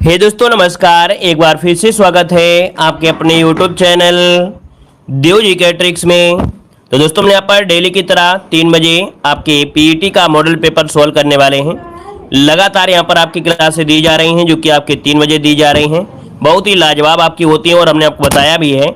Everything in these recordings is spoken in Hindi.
हे दोस्तों नमस्कार, एक बार फिर से स्वागत है आपके अपने YouTube चैनल देव जी के ट्रिक्स में। तो दोस्तों हम यहाँ पर डेली की तरह 3 बजे आपके पीईटी का मॉडल पेपर सॉल्व करने वाले हैं। लगातार यहाँ पर आपकी क्लासें दी जा रही हैं जो कि आपके 3 बजे दी जा रही हैं। बहुत ही लाजवाब आपकी होती हैं और हमने आपको बताया भी है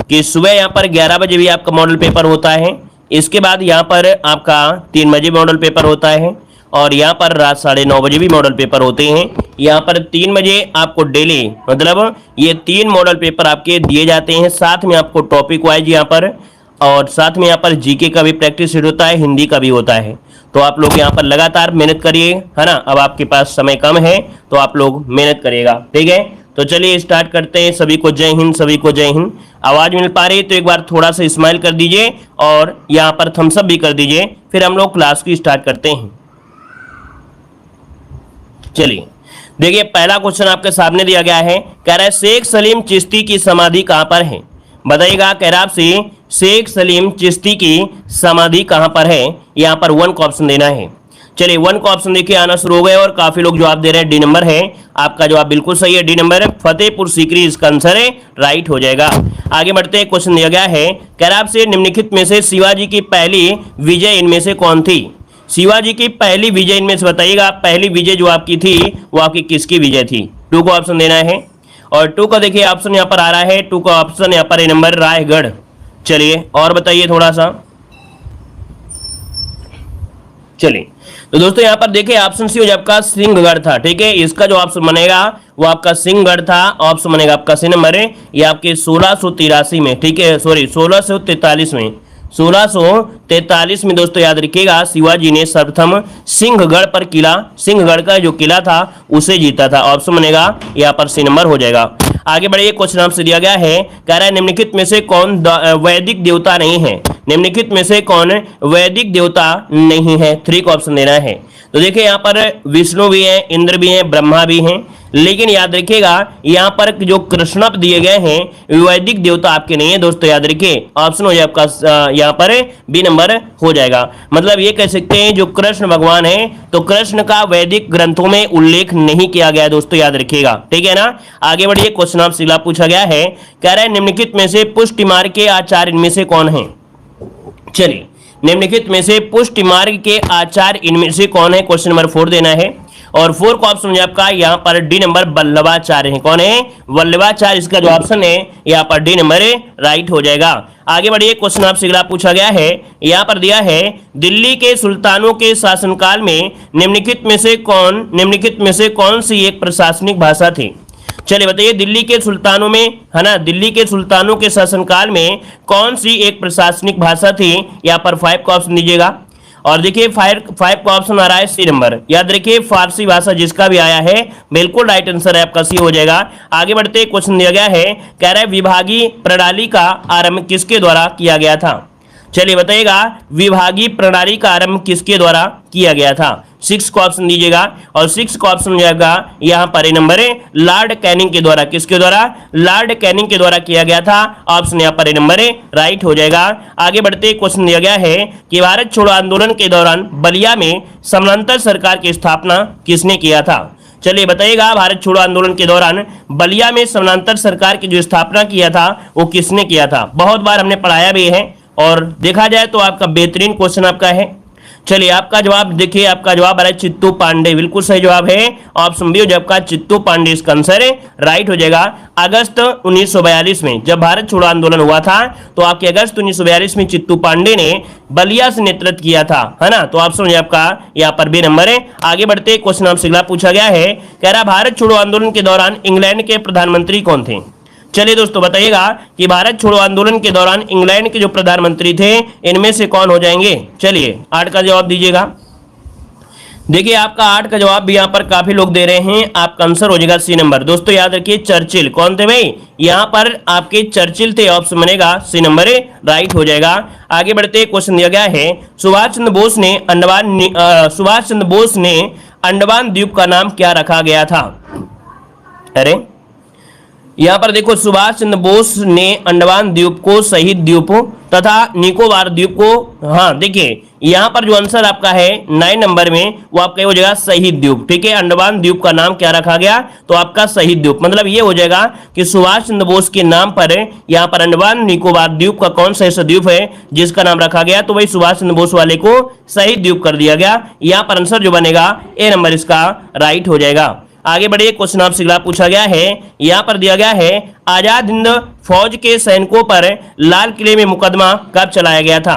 कि सुबह यहाँ पर 11 बजे भी आपका मॉडल पेपर होता है। इसके बाद यहाँ पर आपका 3 बजे मॉडल पेपर होता है और यहाँ पर रात 9:30 बजे भी मॉडल पेपर होते हैं। यहाँ पर 3 बजे आपको डेली मतलब ये 3 मॉडल पेपर आपके दिए जाते हैं। साथ में आपको टॉपिक वाइज यहाँ पर और साथ में यहाँ पर जीके का भी प्रैक्टिस होता है, हिंदी का भी होता है। तो आप लोग यहाँ पर लगातार मेहनत करिए, है ना। अब आपके पास समय कम है तो आप लोग मेहनत करिएगा, ठीक है। तो चलिए स्टार्ट करते हैं। सभी को जय हिंद, सभी को जय हिंद। आवाज मिल पा रही है तो एक बार थोड़ा सा स्माइल कर दीजिए और यहाँ पर थम्स अप भी कर दीजिए, फिर हम लोग क्लास की स्टार्ट करते हैं। चलिए देखिए, पहला क्वेश्चन आपके सामने दिया गया है। कह रहा है शेख सलीम चिश्ती की समाधि कहां पर है, बताइएगा। कह रहा है आपसे शेख सलीम चिश्ती की समाधि कहां पर है। यहां पर 1 का ऑप्शन देना है। चलिए 1 का ऑप्शन देखिए आना शुरू हो गए और काफी लोग जवाब दे रहे हैं। डी नंबर है आपका जवाब, बिल्कुल सही है। डी नंबर फतेहपुर सीकरी इसका आंसर है, राइट हो जाएगा। आगे बढ़ते हैं। क्वेश्चन दिया गया है, कह रहा है आपसे निम्नलिखित में से शिवाजी की पहली विजय इनमें से कौन थी। शिवाजी की पहली विजय इनमें से बताइएगा। पहली विजय जो आपकी थी वो आपकी किसकी विजय थी। 2 का ऑप्शन देना है और 2 का देखिए ऑप्शन यहाँ पर आ रहा है। 2 का ऑप्शन यहाँ पर नंबर रायगढ़। चलिए और बताइए थोड़ा सा। चलिए तो दोस्तों यहाँ पर देखिए ऑप्शन सी हो जाए आपका सिंहगढ़ था, ठीक है। इसका जो ऑप्शन बनेगा वो आपका सिंहगढ़ था। ऑप्शन बनेगा आपका सी नंबर है, ये आपके 1683 में, ठीक है, सॉरी 1643 में, 1643 में दोस्तों याद रखिएगा शिवाजी ने सर्वप्रथम सिंहगढ़ पर किला, सिंहगढ़ का जो किला था उसे जीता था। ऑप्शन बनेगा यहाँ पर सी नंबर हो जाएगा। आगे बढ़िए। क्वेश्चन आपसे दिया गया है, कह रहा है निम्नलिखित में से कौन वैदिक देवता नहीं है। निम्नलिखित में से कौन वैदिक देवता नहीं है। 3 का ऑप्शन देना है। तो देखिए यहाँ पर विष्णु भी हैं, इंद्र भी हैं, ब्रह्मा भी हैं, लेकिन याद रखिएगा यहाँ पर जो कृष्णप दिए गए हैं वैदिक देवता आपके नहीं है दोस्तों, याद रखिए। ऑप्शन हो जाए आपका यहाँ पर बी नंबर हो जाएगा। मतलब ये कह सकते हैं जो कृष्ण भगवान है तो कृष्ण का वैदिक ग्रंथों में उल्लेख नहीं किया गया दोस्तों, याद रखिएगा, ठीक है ना। आगे बढ़िए। क्वेश्चन आपसे पूछा गया है, कह रहा है निम्नलिखित में से पुष्टि मार्ग के आचार्य इनमें से कौन है। चलिए निम्नलिखित में से पुष्टि मार्ग के आचार्य इनमें से कौन है। क्वेश्चन नंबर 4 देना है और 4 का ऑप्शन आपका यहाँ पर डी नंबर वल्लभाचार्य है। कौन है, वल्लभाचार्य। इसका जो ऑप्शन है यहाँ पर डी नंबर राइट हो जाएगा। आगे बढ़िए। क्वेश्चन आपसे अगला पूछा गया है, यहाँ पर दिया है दिल्ली के सुल्तानों के शासनकाल में निम्नलिखित में से कौन सी एक प्रशासनिक भाषा थी। चलिए बताइए दिल्ली के सुल्तानों में, है ना, दिल्ली के सुल्तानों के शासनकाल में कौन सी एक प्रशासनिक भाषा थी। यहाँ पर 5 का ऑप्शन दीजिएगा और देखिए 5 का ऑप्शन आ रहा है सी नंबर। याद रखिए फारसी भाषा जिसका भी आया है बिल्कुल राइट आंसर है आपका, सी हो जाएगा। आगे बढ़ते। क्वेश्चन दिया गया है, कह रहा है विभागीय प्रणाली का आरंभ किसके द्वारा किया गया था। चलिए बताइएगा विभागीय प्रणाली का आरंभ किसके द्वारा किया गया था। 6 का ऑप्शन दीजिएगा और 6 का ऑप्शन जाएगा यहाँ पर नंबर है लॉर्ड कैनिंग के द्वारा। किसके द्वारा, लॉर्ड कैनिंग के द्वारा किया गया था। ऑप्शन यहाँ पर नंबर है राइट हो जाएगा। आगे बढ़ते। क्वेश्चन दिया गया है कि भारत छोड़ो आंदोलन के दौरान बलिया में समानांतर सरकार की स्थापना किसने किया था। चलिए बताइएगा भारत छोड़ो आंदोलन के दौरान बलिया में समानांतर सरकार की जो स्थापना किया था वो किसने किया था। बहुत बार हमने पढ़ाया भी है और देखा जाए तो आपका बेहतरीन क्वेश्चन आपका है। चलिए आपका जवाब देखिए, आपका जवाब आ रहा है चित्तू पांडे, बिल्कुल सही जवाब है। ऑप्शन बी हो जाए आपका चित्तू पांडे इसका आंसर है, राइट हो जाएगा। अगस्त 1942 में जब भारत छोड़ो आंदोलन हुआ था तो आपके अगस्त 1942 में चित्तू पांडे ने बलिया से नेतृत्व किया था, है ना। तो ऑप्शन है आपका यहाँ पर बी नंबर है। आगे बढ़ते। क्वेश्चन आपसे अगला पूछा गया है, कह रहा भारत छोड़ो आंदोलन के दौरान इंग्लैंड के प्रधानमंत्री कौन थे। चलिए दोस्तों बताइएगा कि भारत छोड़ो आंदोलन के दौरान इंग्लैंड के जो प्रधानमंत्री थे इनमें से कौन हो जाएंगे। चलिए 8 का जवाब दीजिएगा। देखिए आपका 8 का जवाब भी यहाँ पर काफी लोग दे रहे हैं, आपका आंसर हो जाएगा सी नंबर। दोस्तों याद रखिए चर्चिल। कौन थे भाई, यहाँ पर आपके चर्चिल थे। ऑप्शन बनेगा सी नंबर राइट हो जाएगा। आगे बढ़ते। क्वेश्चन दिया गया है सुभाष चंद्र बोस ने अंडमान द्वीप का नाम क्या रखा गया था। अरे यहाँ पर देखो सुभाष चंद्र बोस ने अंडमान द्वीप को शहीद द्वीप तथा निकोबार द्वीप को, हाँ देखिए यहाँ पर जो आंसर आपका है 9 नंबर में वो आपका हो जाएगा शहीद द्वीप, ठीक है। अंडमान द्वीप का नाम क्या रखा गया, तो आपका शहीद द्वीप, मतलब ये हो जाएगा कि सुभाष चंद्र बोस के नाम पर यहाँ पर अंडमान निकोबार द्वीप का कौन सा ऐसा द्वीप है जिसका नाम रखा गया, तो वही सुभाष चंद्र बोस वाले को शहीद द्वीप कर दिया गया। यहाँ पर आंसर जो बनेगा ए नंबर इसका राइट हो जाएगा। आगे बढ़िए, क्वेश्चन आपसे अगला पूछा गया है, यहाँ पर दिया गया है आजाद हिंद फौज के सैनिकों पर लाल किले में मुकदमा कब चलाया गया था।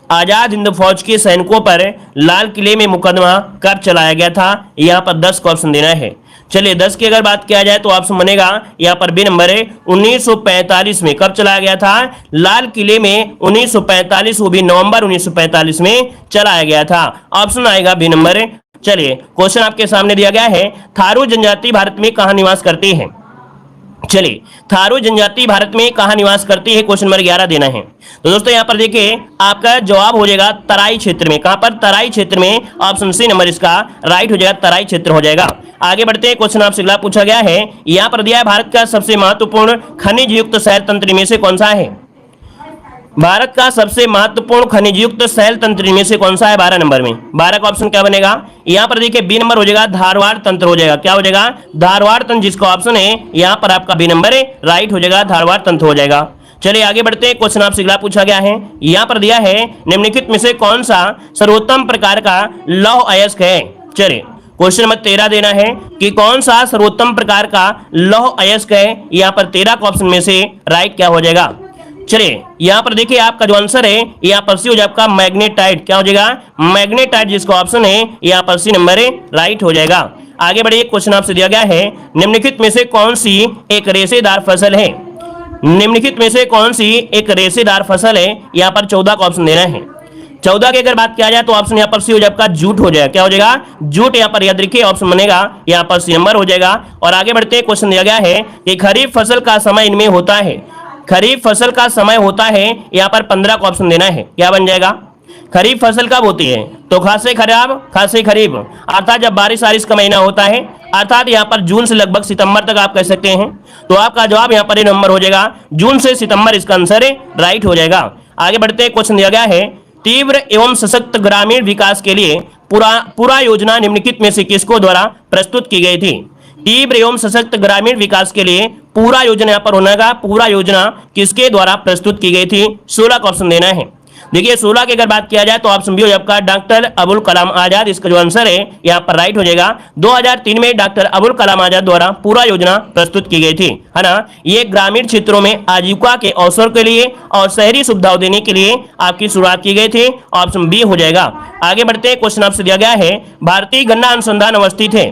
आजाद हिंद फौज के सैनिकों पर लाल किले में मुकदमा कब चलाया गया था, यहाँ पर 10 का ऑप्शन देना है। चलिए 10 की अगर बात किया जाए तो ऑप्शन बनेगा यहाँ पर बी नंबर है 1945 में। कब चलाया गया था, लाल किले में 1945, वो भी नवंबर 1945 में चलाया गया था। ऑप्शन आएगा बी नंबर। चलिए क्वेश्चन आपके सामने दिया गया है, थारू जनजाति भारत में कहां निवास करती है। चलिए थारू जनजाति भारत में कहां निवास करती है, क्वेश्चन नंबर 11 देना है। तो दोस्तों यहाँ पर देखिए आपका जवाब हो जाएगा तराई क्षेत्र में। कहां पर, तराई क्षेत्र में। ऑप्शन सी नंबर इसका राइट हो जाएगा, तराई क्षेत्र हो जाएगा। आगे बढ़ते हैं, क्वेश्चन आपसे अगला पूछा गया है, यहाँ पर दिया है भारत का सबसे महत्वपूर्ण खनिज युक्त शहर तंत्र में से कौन सा है। भारत का सबसे महत्वपूर्ण खनिज युक्त शैल तंत्र में से कौन सा है, 12 नंबर में। 12 का ऑप्शन क्या बनेगा, यहाँ पर देखिए बी नंबर हो जाएगा, धारवाड़ तंत्र हो जाएगा। क्या हो जाएगा, धारवाड़ तंत्र, जिसका ऑप्शन है यहाँ पर आपका बी नंबर राइट हो जाएगा, धारवाड़ तंत्र हो जाएगा। चलिए आगे बढ़ते हैं, क्वेश्चन आपसे अगला पूछा गया है, यहाँ पर दिया है निम्नलिखित में से कौन सा सर्वोत्तम प्रकार का लौह अयस्क है। चलिए क्वेश्चन नंबर 13 देना है कि कौन सा सर्वोत्तम प्रकार का लौह अयस्क है, यहाँ पर 13 का ऑप्शन में से राइट क्या हो जाएगा। चलिए यहाँ पर देखिए आपका जो आंसर है यहाँ पर सी हो जाएगा, आपका मैग्नेटाइट। क्या हो जाएगा, मैग्नेटाइट, जिसका ऑप्शन है यहाँ पर सी नंबर राइट हो जाएगा। आगे बढ़िए, क्वेश्चन आपसे दिया गया है, निम्नलिखित में से कौन सी एक रेशेदार फसल है। निम्नलिखित में से कौन सी एक रेशेदार फसल है, यहाँ पर 14 का ऑप्शन देना है। 14 की अगर बात किया जाए तो ऑप्शन यहाँ पर सी हो जाएगा, जूट हो जाएगा। क्या हो जाएगा, जूट। यहाँ पर याद रखिए ऑप्शन बनेगा यहाँ पर सी नंबर हो जाएगा। और आगे बढ़ते हैं, क्वेश्चन दिया गया है कि खरीफ फसल का समय इनमें होता है। खरीफ फसल का समय होता है, यहाँ पर 15 का ऑप्शन देना है। क्या बन जाएगा, खरीफ फसल कब होती है, तो खासे खराब खासे खरीफ, अर्थात जब बारिश का महीना होता है, अर्थात यहाँ पर जून से लगभग सितंबर तक आप कह सकते हैं। तो आपका जवाब यहाँ पर नंबर हो जाएगा, जून से सितंबर इसका आंसर राइट हो जाएगा। आगे बढ़ते हैं, क्वेश्चन दिया गया है, तीव्र एवं सशक्त ग्रामीण विकास के लिए पूरा योजना निम्नलिखित में से किसको द्वारा प्रस्तुत की गई थी। तीव्र एवं सशक्त ग्रामीण विकास के लिए पूरा योजना यहाँ पर होना का, पूरा योजना किसके द्वारा प्रस्तुत की गई थी, 16 का ऑप्शन देना है। देखिए 16 की अगर बात किया जाए तो ऑप्शन बी हो जाएगा, डॉक्टर अबुल कलाम आजाद। इसका जो आंसर है यहाँ पर राइट हो जाएगा। 2003 में डॉक्टर अबुल कलाम आजाद द्वारा पूरा योजना प्रस्तुत की गई थी, है ना। ये ग्रामीण क्षेत्रों में आजीविका के अवसर के लिए और शहरी सुविधाओं देने के लिए आपकी शुरुआत की गई थी। ऑप्शन बी हो जाएगा। आगे बढ़ते हैं, क्वेश्चन आपसे दिया गया है, भारतीय गन्ना अनुसंधान अवस्थित है।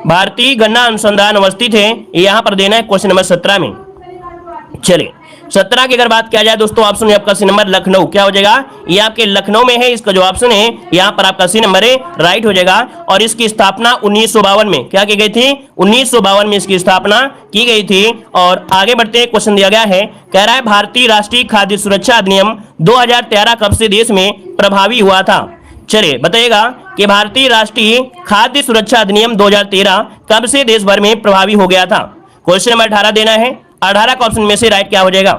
भारतीय गन्ना अनुसंधान अवस्थित है, यहाँ पर देना है क्वेश्चन नंबर 17 में। चलिए 17 की अगर बात किया जाए दोस्तों, ऑप्शन आपका सी नंबर लखनऊ। क्या हो जाएगा, ये आपके लखनऊ में है। इसका जो ऑप्शन है यहाँ पर आपका सी नंबर राइट हो जाएगा। और इसकी स्थापना 1952 में क्या की गई थी, 1952 में इसकी स्थापना की गई थी। और आगे बढ़ते हैं, क्वेश्चन दिया गया है, कह रहा है भारतीय राष्ट्रीय खाद्य सुरक्षा अधिनियम 2013 कब से देश में प्रभावी हुआ था। चलिए बताइएगा कि भारतीय राष्ट्रीय खाद्य सुरक्षा अधिनियम 2013 कब से देश भर में प्रभावी हो गया था। क्वेश्चन नंबर 18 देना है। 18 का ऑप्शन में से राइट क्या हो जाएगा।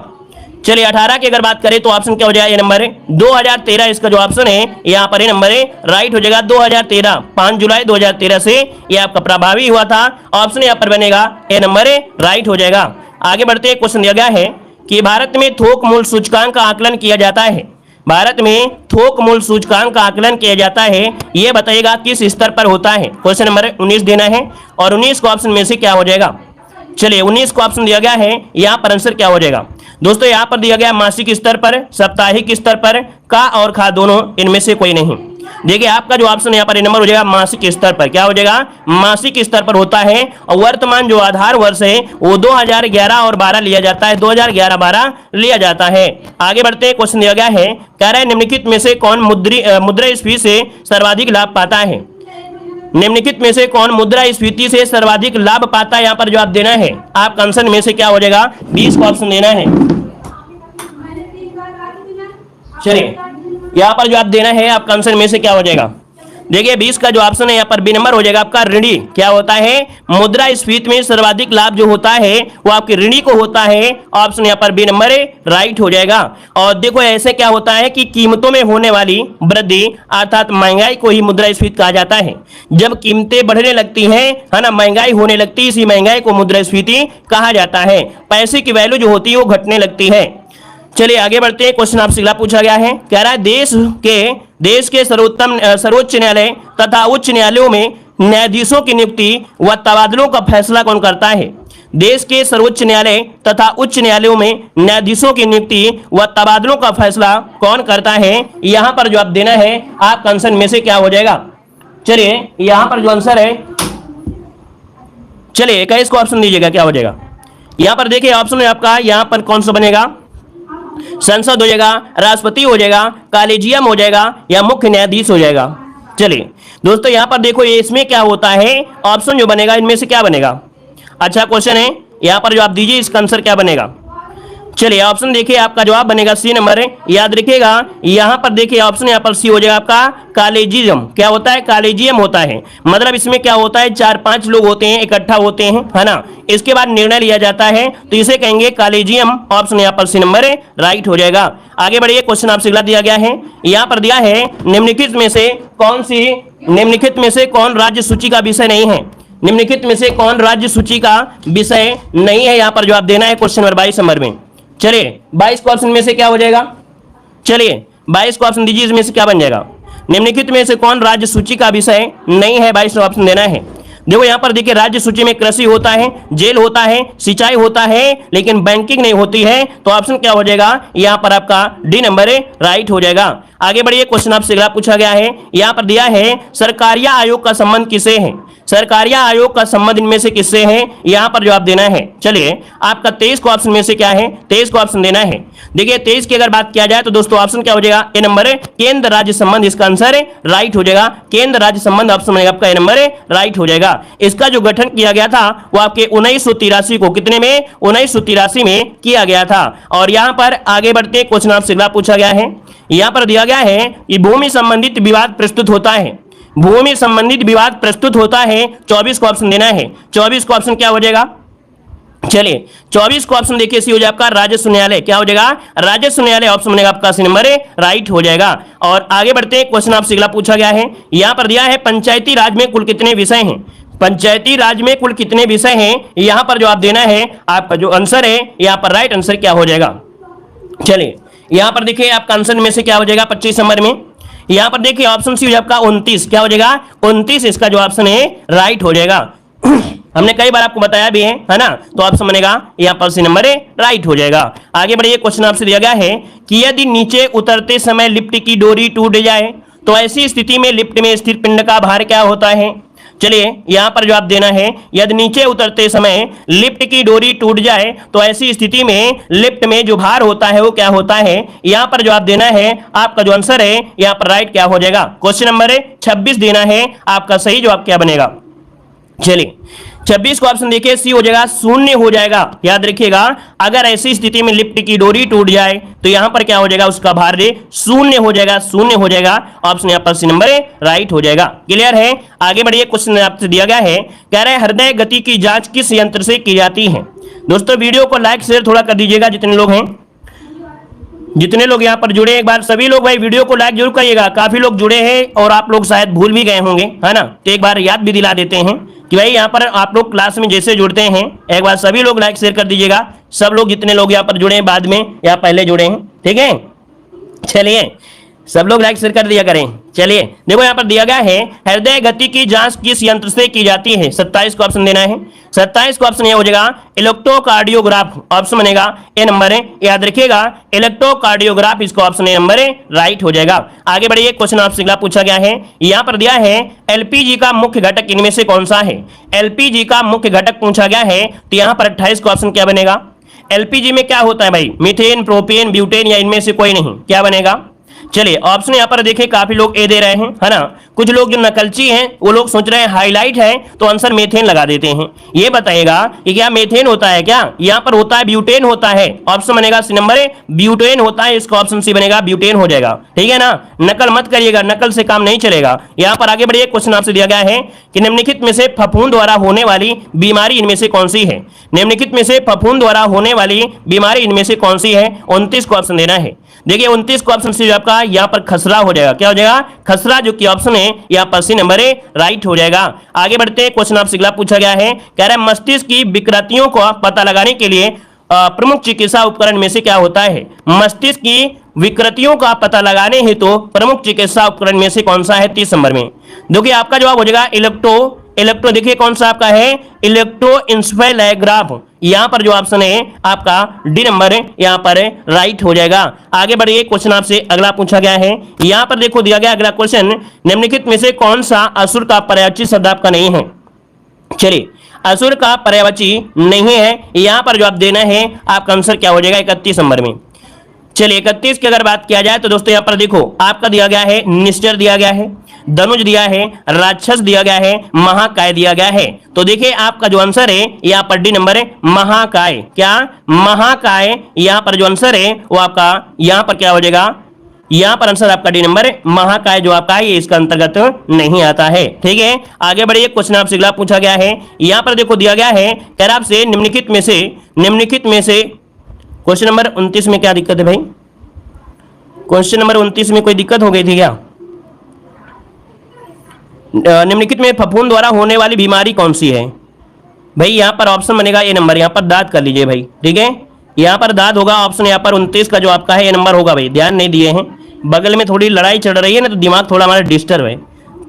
चलिए 18 की अगर बात करें तो ऑप्शन क्या हो जाएगा, ये नंबर 2013। इसका जो ऑप्शन है यहाँ पर नंबर राइट हो जाएगा, 2013 5 जुलाई 2013 से ये आपका प्रभावी हुआ था। ऑप्शन यहाँ पर बनेगा ए नंबर राइट हो जाएगा। आगे बढ़ते हैं, क्वेश्चन दिया गया है कि भारत में थोक मूल्य सूचकांक का आकलन किया जाता है। भारत में थोक मूल्य सूचकांक का आकलन किया जाता है, ये बताइएगा किस स्तर पर होता है। क्वेश्चन नंबर 19 देना है। और 19 को ऑप्शन में से क्या हो जाएगा। चलिए 19 को ऑप्शन दिया गया है, यहाँ पर आंसर क्या हो जाएगा दोस्तों, यहाँ पर दिया गया मासिक स्तर पर, साप्ताहिक स्तर पर, का और खा दोनों, इनमें से कोई नहीं। देखिए आपका जो ऑप्शन यहाँ पर नंबर हो जाएगा मासिक स्तर पर। क्या हो जाएगा, मासिक स्तर पर होता है। और वर्तमान जो आधार वर्ष है वो 2011 और 12 लिया जाता है, 2011-12 लिया जाता है। आगे बढ़ते हैं, क्वेश्चन दिया गया है, कह रहा है निम्नलिखित में से कौन मुद्रास्फीति से सर्वाधिक लाभ पाता है। निम्नलिखित में से कौन मुद्रास्फीति से सर्वाधिक लाभ पाता है, यहाँ पर जवाब देना है। आपका आंसर में से क्या हो जाएगा, 20 का ऑप्शन देना है। चलिए यहाँ पर जवाब देना है, आपका आंसर में से क्या हो जाएगा, देखिए 20 का जो ऑप्शन है यहाँ पर बी नंबर हो जाएगा आपका ऋणी। क्या होता है, मुद्रास्फीति में सर्वाधिक लाभ जो होता है वो आपके ऋणी को होता है। ऑप्शन यहाँ पर बी नंबर राइट हो जाएगा। और देखो ऐसे क्या होता है कि कीमतों में होने वाली वृद्धि अर्थात महंगाई को ही मुद्रास्फीति कहा जाता है। जब कीमतें बढ़ने लगती हैं, है ना, महंगाई होने लगती है, इसी महंगाई को मुद्रास्फीति कहा जाता है। पैसे की वैल्यू जो होती है वो घटने लगती है। चलिए आगे बढ़ते हैं। क्वेश्चन आपसे अगला पूछा गया है, कह रहा है देश के सर्वोच्च न्यायालय तथा उच्च न्यायालयों में न्यायाधीशों की नियुक्ति व तबादलों का फैसला कौन करता है। देश के सर्वोच्च न्यायालय तथा उच्च न्यायालयों में न्यायाधीशों की नियुक्ति व तबादलों का फैसला कौन करता है। यहां पर जो आप देना है आपका आंसर में से क्या हो जाएगा। चलिए यहां पर जो आंसर है, चलिए 21 को ऑप्शन दीजिएगा, क्या हो जाएगा। यहां पर देखिए ऑप्शन है आपका, यहां पर कौन सा बनेगा, संसद हो जाएगा, राष्ट्रपति हो जाएगा, कॉलेजियम हो जाएगा या मुख्य न्यायाधीश हो जाएगा। चलिए दोस्तों यहां पर देखो ये इसमें क्या होता है, ऑप्शन जो बनेगा इनमें से क्या बनेगा। अच्छा क्वेश्चन है, यहां पर जो आप दीजिए इसका आंसर क्या बनेगा। चलिए ऑप्शन देखिए आपका जवाब बनेगा सी नंबर है। याद रखिएगा यहां पर देखिए ऑप्शन यहां पर सी हो जाएगा आपका कॉलेजियम। क्या होता है, कॉलेजियम होता है। मतलब इसमें क्या होता है, 4-5 लोग होते हैं, इकट्ठा होते हैं, है ना, इसके बाद निर्णय लिया जाता है, तो इसे कहेंगे कॉलेजियम। ऑप्शन यहां पर सी नंबर है राइट हो जाएगा। आगे बढ़िए, क्वेश्चन आपसे अगला दिया गया है, यहां पर दिया है निम्नलिखित में से कौन राज्य सूची का विषय नहीं है। निम्नलिखित में से कौन राज्य सूची का विषय नहीं है, यहां पर जवाब देना है क्वेश्चन नंबर 22 नंबर में। चलिए 22 को ऑप्शन में से क्या हो जाएगा। चलिए 22 को ऑप्शन दीजिए, इसमें से क्या बन जाएगा। निम्नलिखित में से कौन राज्य सूची का विषय नहीं है, 22 को ऑप्शन देना है। देखो यहां पर देखिए राज्य सूची में कृषि होता है, जेल होता है, सिंचाई होता है, लेकिन बैंकिंग नहीं होती है, तो ऑप्शन क्या हो जाएगा, यहां पर आपका डी नंबर राइट हो जाएगा। आगे बढ़िए, क्वेश्चन आपसे अगला पूछा गया है, यहां पर दिया है सरकारिया आयोग का संबंध किससे है। सरकारिया आयोग का संबंध इनमें से किससे है, यहां पर जवाब देना है। चलिए आपका 23 को ऑप्शन में से क्या है, 23 को ऑप्शन देना है। देखिए 23 की अगर बात किया जाए तो दोस्तों ऑप्शन क्या हो जाएगा, ए नंबर है केंद्र राज्य संबंध, इसका आंसर राइट हो जाएगा। केंद्र राज्य संबंध ऑप्शन में आपका ए नंबर राइट हो जाएगा। इसका जो गठन किया गया था वो आपके 1983 को, कितने में, 1983 में किया गया था। और यहां पर आगे बढ़ते क्वेश्चन आपसे अगला पूछा गया है, यहां पर दिया गया है कि भूमि संबंधित विवाद प्रस्तुत होता है। भूमि संबंधित विवाद प्रस्तुत होता है, 24 को ऑप्शन देना है। 24 को ऑप्शन क्या हो जाएगा। चलिए 24 को ऑप्शन देखिए सी हो जाएगा आपका राजस्व न्यायालय। क्या हो जाएगा, राजस्व न्यायालय ऑप्शन बनेगा आपका सी नंबर राइट हो जाएगा। और आगे बढ़ते हैं, क्वेश्चन आपसे अगला पूछा गया है, यहां पर दिया है पंचायती राज में कुल कितने विषय हैं। पंचायती राज में कुल कितने विषय हैं, यहां पर जवाब देना है। आपका जो आंसर है यहां पर राइट आंसर क्या हो जाएगा। चलिए यहां पर देखिए आपका आंसर में से क्या हो जाएगा 25 नंबर में। यहां पर देखिए ऑप्शन सी हो जाएगा आपका 29। क्या हो जाएगा 29, इसका जो ऑप्शन है राइट हो जाएगा। हमने कई बार आपको बताया भी है ना, तो ऑप्शन बनेगा यहां पर सी नंबर राइट हो जाएगा। आगे बढ़िए, क्वेश्चन आपसे दिया गया है कि यदि नीचे उतरते समय लिफ्ट की डोरी टूट जाए तो ऐसी स्थिति में लिफ्ट में स्थिर पिंड का भार क्या होता है। चलिए यहां पर जवाब देना है, यदि नीचे उतरते समय लिफ्ट की डोरी टूट जाए तो ऐसी स्थिति में लिफ्ट में जो भार होता है वो क्या होता है। यहां पर जवाब देना है, आपका जो आंसर है यहां पर राइट क्या हो जाएगा, क्वेश्चन नंबर 26 देना है। आपका सही जवाब क्या बनेगा। चलिए 26 को ऑप्शन देखिए सी हो जाएगा, शून्य हो जाएगा। याद रखिएगा अगर ऐसी स्थिति में लिफ्ट की डोरी टूट जाए तो यहां पर क्या हो जाएगा, उसका भार शून्य हो जाएगा, शून्य हो जाएगा। ऑप्शन यहां पर सी नंबर राइट हो जाएगा। क्लियर है। आगे बढ़िए, क्वेश्चन आपसे दिया गया है, कह रहे हैं हृदय गति की जांच किस यंत्र से की जाती है। दोस्तों वीडियो को लाइक शेयर थोड़ा कर दीजिएगा, जितने लोग हैं, जितने लोग यहाँ पर जुड़े, एक बार सभी लोग भाई वीडियो को लाइक जरूर करिएगा। काफी लोग जुड़े हैं और आप लोग शायद भूल भी गए होंगे, है ना, तो एक बार याद भी दिला देते हैं कि भाई यहाँ पर आप लोग क्लास में जैसे जुड़ते हैं एक बार सभी लोग लाइक शेयर कर दीजिएगा। सब लोग जितने लोग यहाँ पर जुड़े हैं, बाद में या पहले जुड़े हैं, ठीक है। चलिए सब लोग लाइक शेयर कर दिया करें। चलिए देखो यहाँ पर दिया गया है, हृदय गति की जांच किस यंत्र से की जाती है। 27 को ऑप्शन देना है। 27 को ऑप्शन ये हो जाएगा इलेक्ट्रोकार्डियोग्राफ। ऑप्शन बनेगा ए नंबर है। याद रखिएगा इलेक्ट्रोकार्डियोग्राफ, इसको ऑप्शन ए नंबर राइट हो जाएगा। आगे बढ़िए, क्वेश्चन आपसे अगला पूछा गया है, यहाँ पर दिया है एलपीजी का मुख्य घटक इनमें से कौन सा है। एलपीजी का मुख्य घटक पूछा गया है, तो यहाँ पर 28 को ऑप्शन क्या बनेगा। एलपीजी में क्या होता है भाई, मीथेन, प्रोपेन, ब्यूटेन या इनमें से कोई नहीं, क्या बनेगा। चलिए ऑप्शन यहाँ पर देखें, काफी लोग ए दे रहे हैं, है ना। कुछ लोग जो नकलची हैं वो लोग सोच रहे हैं हाईलाइट है तो आंसर मेथेन लगा देते हैं। ये बताइएगा कि क्या मेथेन होता है क्या? यहाँ पर होता है ब्यूटेन होता है। ऑप्शन बनेगा सी नंबर ए, ब्यूटेन होता है। इसका ऑप्शन सी बनेगा, ब्यूटेन हो जाएगा। ठीक है ना, नकल मत करिएगा, नकल से काम नहीं चलेगा। यहाँ पर आगे बढ़िए, क्वेश्चन आपसे दिया गया है कि निम्नलिखित में से फफूंद द्वारा होने वाली बीमारी इनमें से कौन सी है? निम्नलिखित में से फफूंद द्वारा होने वाली बीमारी इनमें से कौन सी है? 29 को ऑप्शन देना है। देखिए 29 को ऑप्शन सी आपका यहाँ पर खसरा हो जाएगा। क्या हो जाएगा? खसरा, जो कि ऑप्शन है यहाँ पर सी नंबर ए राइट हो जाएगा। आगे बढ़ते हैं, क्वेश्चन आपसे अगला पूछा गया है, कह रहा है मस्तिष्क की विकृतियों को पता लगाने के लिए प्रमुख चिकित्सा उपकरण में से क्या होता है? मस्तिष्क की विकृतियों का पता लगाने हेतु तो प्रमुख चिकित्सा उपकरण में से कौन सा है? 30 नंबर में देखिए आपका जवाब हो जाएगा इलेक्ट्रो देखिए कौन सा आपका है? इलेक्ट्रोएन्सेफेलोग्राफ। यहां पर जो ऑप्शन है आपका डी नंबर यहां पर राइट हो जाएगा। आगे बढ़िए, क्वेश्चन आपसे अगला पूछा गया है। यहां पर देखो दिया गया अगला क्वेश्चन, निम्नलिखित में से कौन सा असुर का पर्यायवाची शब्द आपका नहीं है? चलिए असुर का पर्यायवाची नहीं है, यहां पर जो आप देना है आपका आंसर क्या हो जाएगा? 31 नंबर में। चलिए 31 की अगर बात किया जाए तो दोस्तों यहाँ पर देखो आपका दिया गया है निश्चर दिया गया है, धनुष दिया है, राक्षस दिया गया है, महाकाय दिया गया है। तो देखिए आपका जो आंसर है यहाँ पर डी नंबर है महाकाय। क्या? महाकाय। यहाँ पर जो आंसर है वो आपका यहाँ पर क्या हो जाएगा? यहाँ पर आंसर आपका डी नंबर महाकाय जो आपका है ये इसका अंतर्गत नहीं आता है। ठीक है, आगे बढ़िए, क्वेश्चन आपसे अगला पूछा गया है। यहाँ पर देखो दिया गया है, कह रहा आपसे निम्नलिखित में से क्वेश्चन नंबर 29 में क्या दिक्कत है भाई? क्वेश्चन नंबर 29 में कोई दिक्कत हो गई थी क्या? निम्नलिखित में फफूंद द्वारा होने वाली बीमारी कौन सी है? भाई यहाँ पर ऑप्शन बनेगा ए नंबर, यहाँ पर दाद कर लीजिए भाई। ठीक है, यहाँ पर दाद होगा ऑप्शन यहाँ पर 29 का जो आपका है ए नंबर होगा भाई। ध्यान नहीं दिए हैं, बगल में थोड़ी लड़ाई चल रही है ना तो दिमाग थोड़ा हमारा डिस्टर्ब है।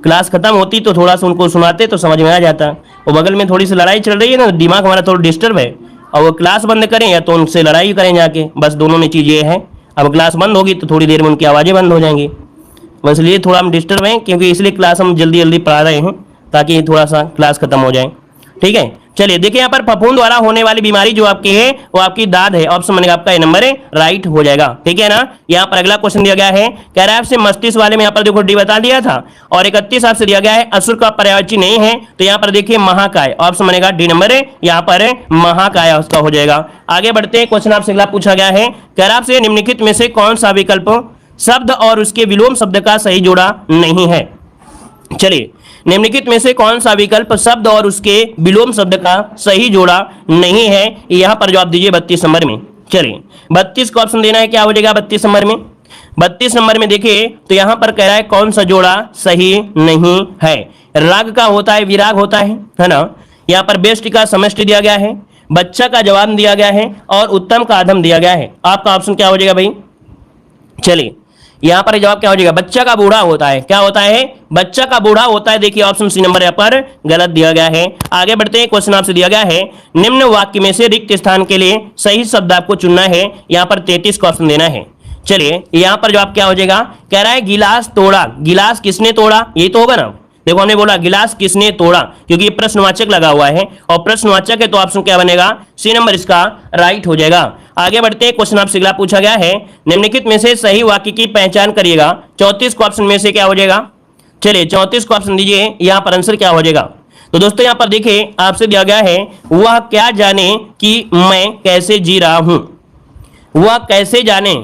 क्लास खत्म होती तो थोड़ा सा उनको सुनाते तो समझ में आ जाता, और बगल में थोड़ी सी लड़ाई चल रही है ना तो दिमाग हमारा थोड़ा डिस्टर्ब है। और वो क्लास बंद करें या तो उनसे लड़ाई करें जाके, बस दोनों में चीज़ ये है। अब क्लास बंद होगी तो थोड़ी देर में उनकी आवाज़ें बंद हो जाएंगी, बस इसलिए थोड़ा हम डिस्टर्ब हैं, क्योंकि इसलिए क्लास हम जल्दी जल्दी पढ़ा रहे हैं ताकि थोड़ा सा क्लास खत्म हो जाए। ठीक है, चलिए देखिए यहाँ पर फफूंद द्वारा होने वाली बीमारी जो आपकी है वो आपकी दाद है। ऑप्शन बनेगा आपका ए नंबर है राइट हो जाएगा। ठीक है ना, यहाँ पर अगला क्वेश्चन दिया गया है, कह रहा है आपसे मस्तिष्क वाले में यहाँ पर देखो डी बता दिया था, और 31 आपसे दिया गया है असुर का पर्यायवाची नहीं है, तो यहाँ पर देखिए महाकाय। ऑप्शन बनेगा डी नंबर है यहाँ पर महाकाय उसका हो जाएगा। आगे बढ़ते हैं, क्वेश्चन आपसे अगला पूछा गया है, कह रहा आपसे निम्नलिखित में से कौन सा विकल्प शब्द और उसके विलोम शब्द का सही जोड़ा नहीं है? चलिए निम्नलिखित में से कौन सा विकल्प शब्द और उसके विलोम शब्द का सही जोड़ा नहीं है? यहाँ पर जवाब दीजिए 32 नंबर में। चलिए 32 का ऑप्शन देना है, क्या हो जाएगा 32 नंबर में? 32 नंबर में देखिए तो यहाँ पर कह रहा है कौन सा जोड़ा सही नहीं है? राग का होता है, विराग होता है ना। यहाँ पर बेस्ट का समष्टि दिया गया है, बच्चा का जवाब दिया गया है, और उत्तम का अधम दिया गया है। आपका ऑप्शन क्या हो जाएगा भाई? चलिए यहाँ पर जवाब क्या हो जाएगा? बच्चा का बूढ़ा होता है। क्या होता है? बच्चा का बूढ़ा होता है। देखिए ऑप्शन सी नंबर यहाँ पर गलत दिया गया है। आगे बढ़ते हैं, क्वेश्चन आपसे दिया गया है, निम्न वाक्य में से रिक्त स्थान के लिए सही शब्द आपको चुनना है। यहाँ पर 33 का ऑप्शन देना है। चलिए यहाँ पर जवाब क्या हो जाएगा? कह रहा है गिलास तोड़ा। गिलास किसने तोड़ा? ये तो होगा ना। देखो हमने बोला गिलास किसने तोड़ा, क्योंकि प्रश्नवाचक लगा हुआ है, और प्रश्नवाचक है तो ऑप्शन क्या बनेगा? सी नंबर इसका राइट हो जाएगा। आगे बढ़ते हैं, क्वेश्चन आपसे अगला पूछा गया है, निम्नलिखित में से सही वाक्य की पहचान करिएगा। 34 को ऑप्शन में से क्या हो जाएगा? चलिए 34 को ऑप्शन दीजिए, यहाँ पर आंसर क्या हो जाएगा? तो दोस्तों यहाँ पर देखिए आपसे दिया गया है, वह क्या जाने कि मैं कैसे जी रहा हूं। वह कैसे जाने,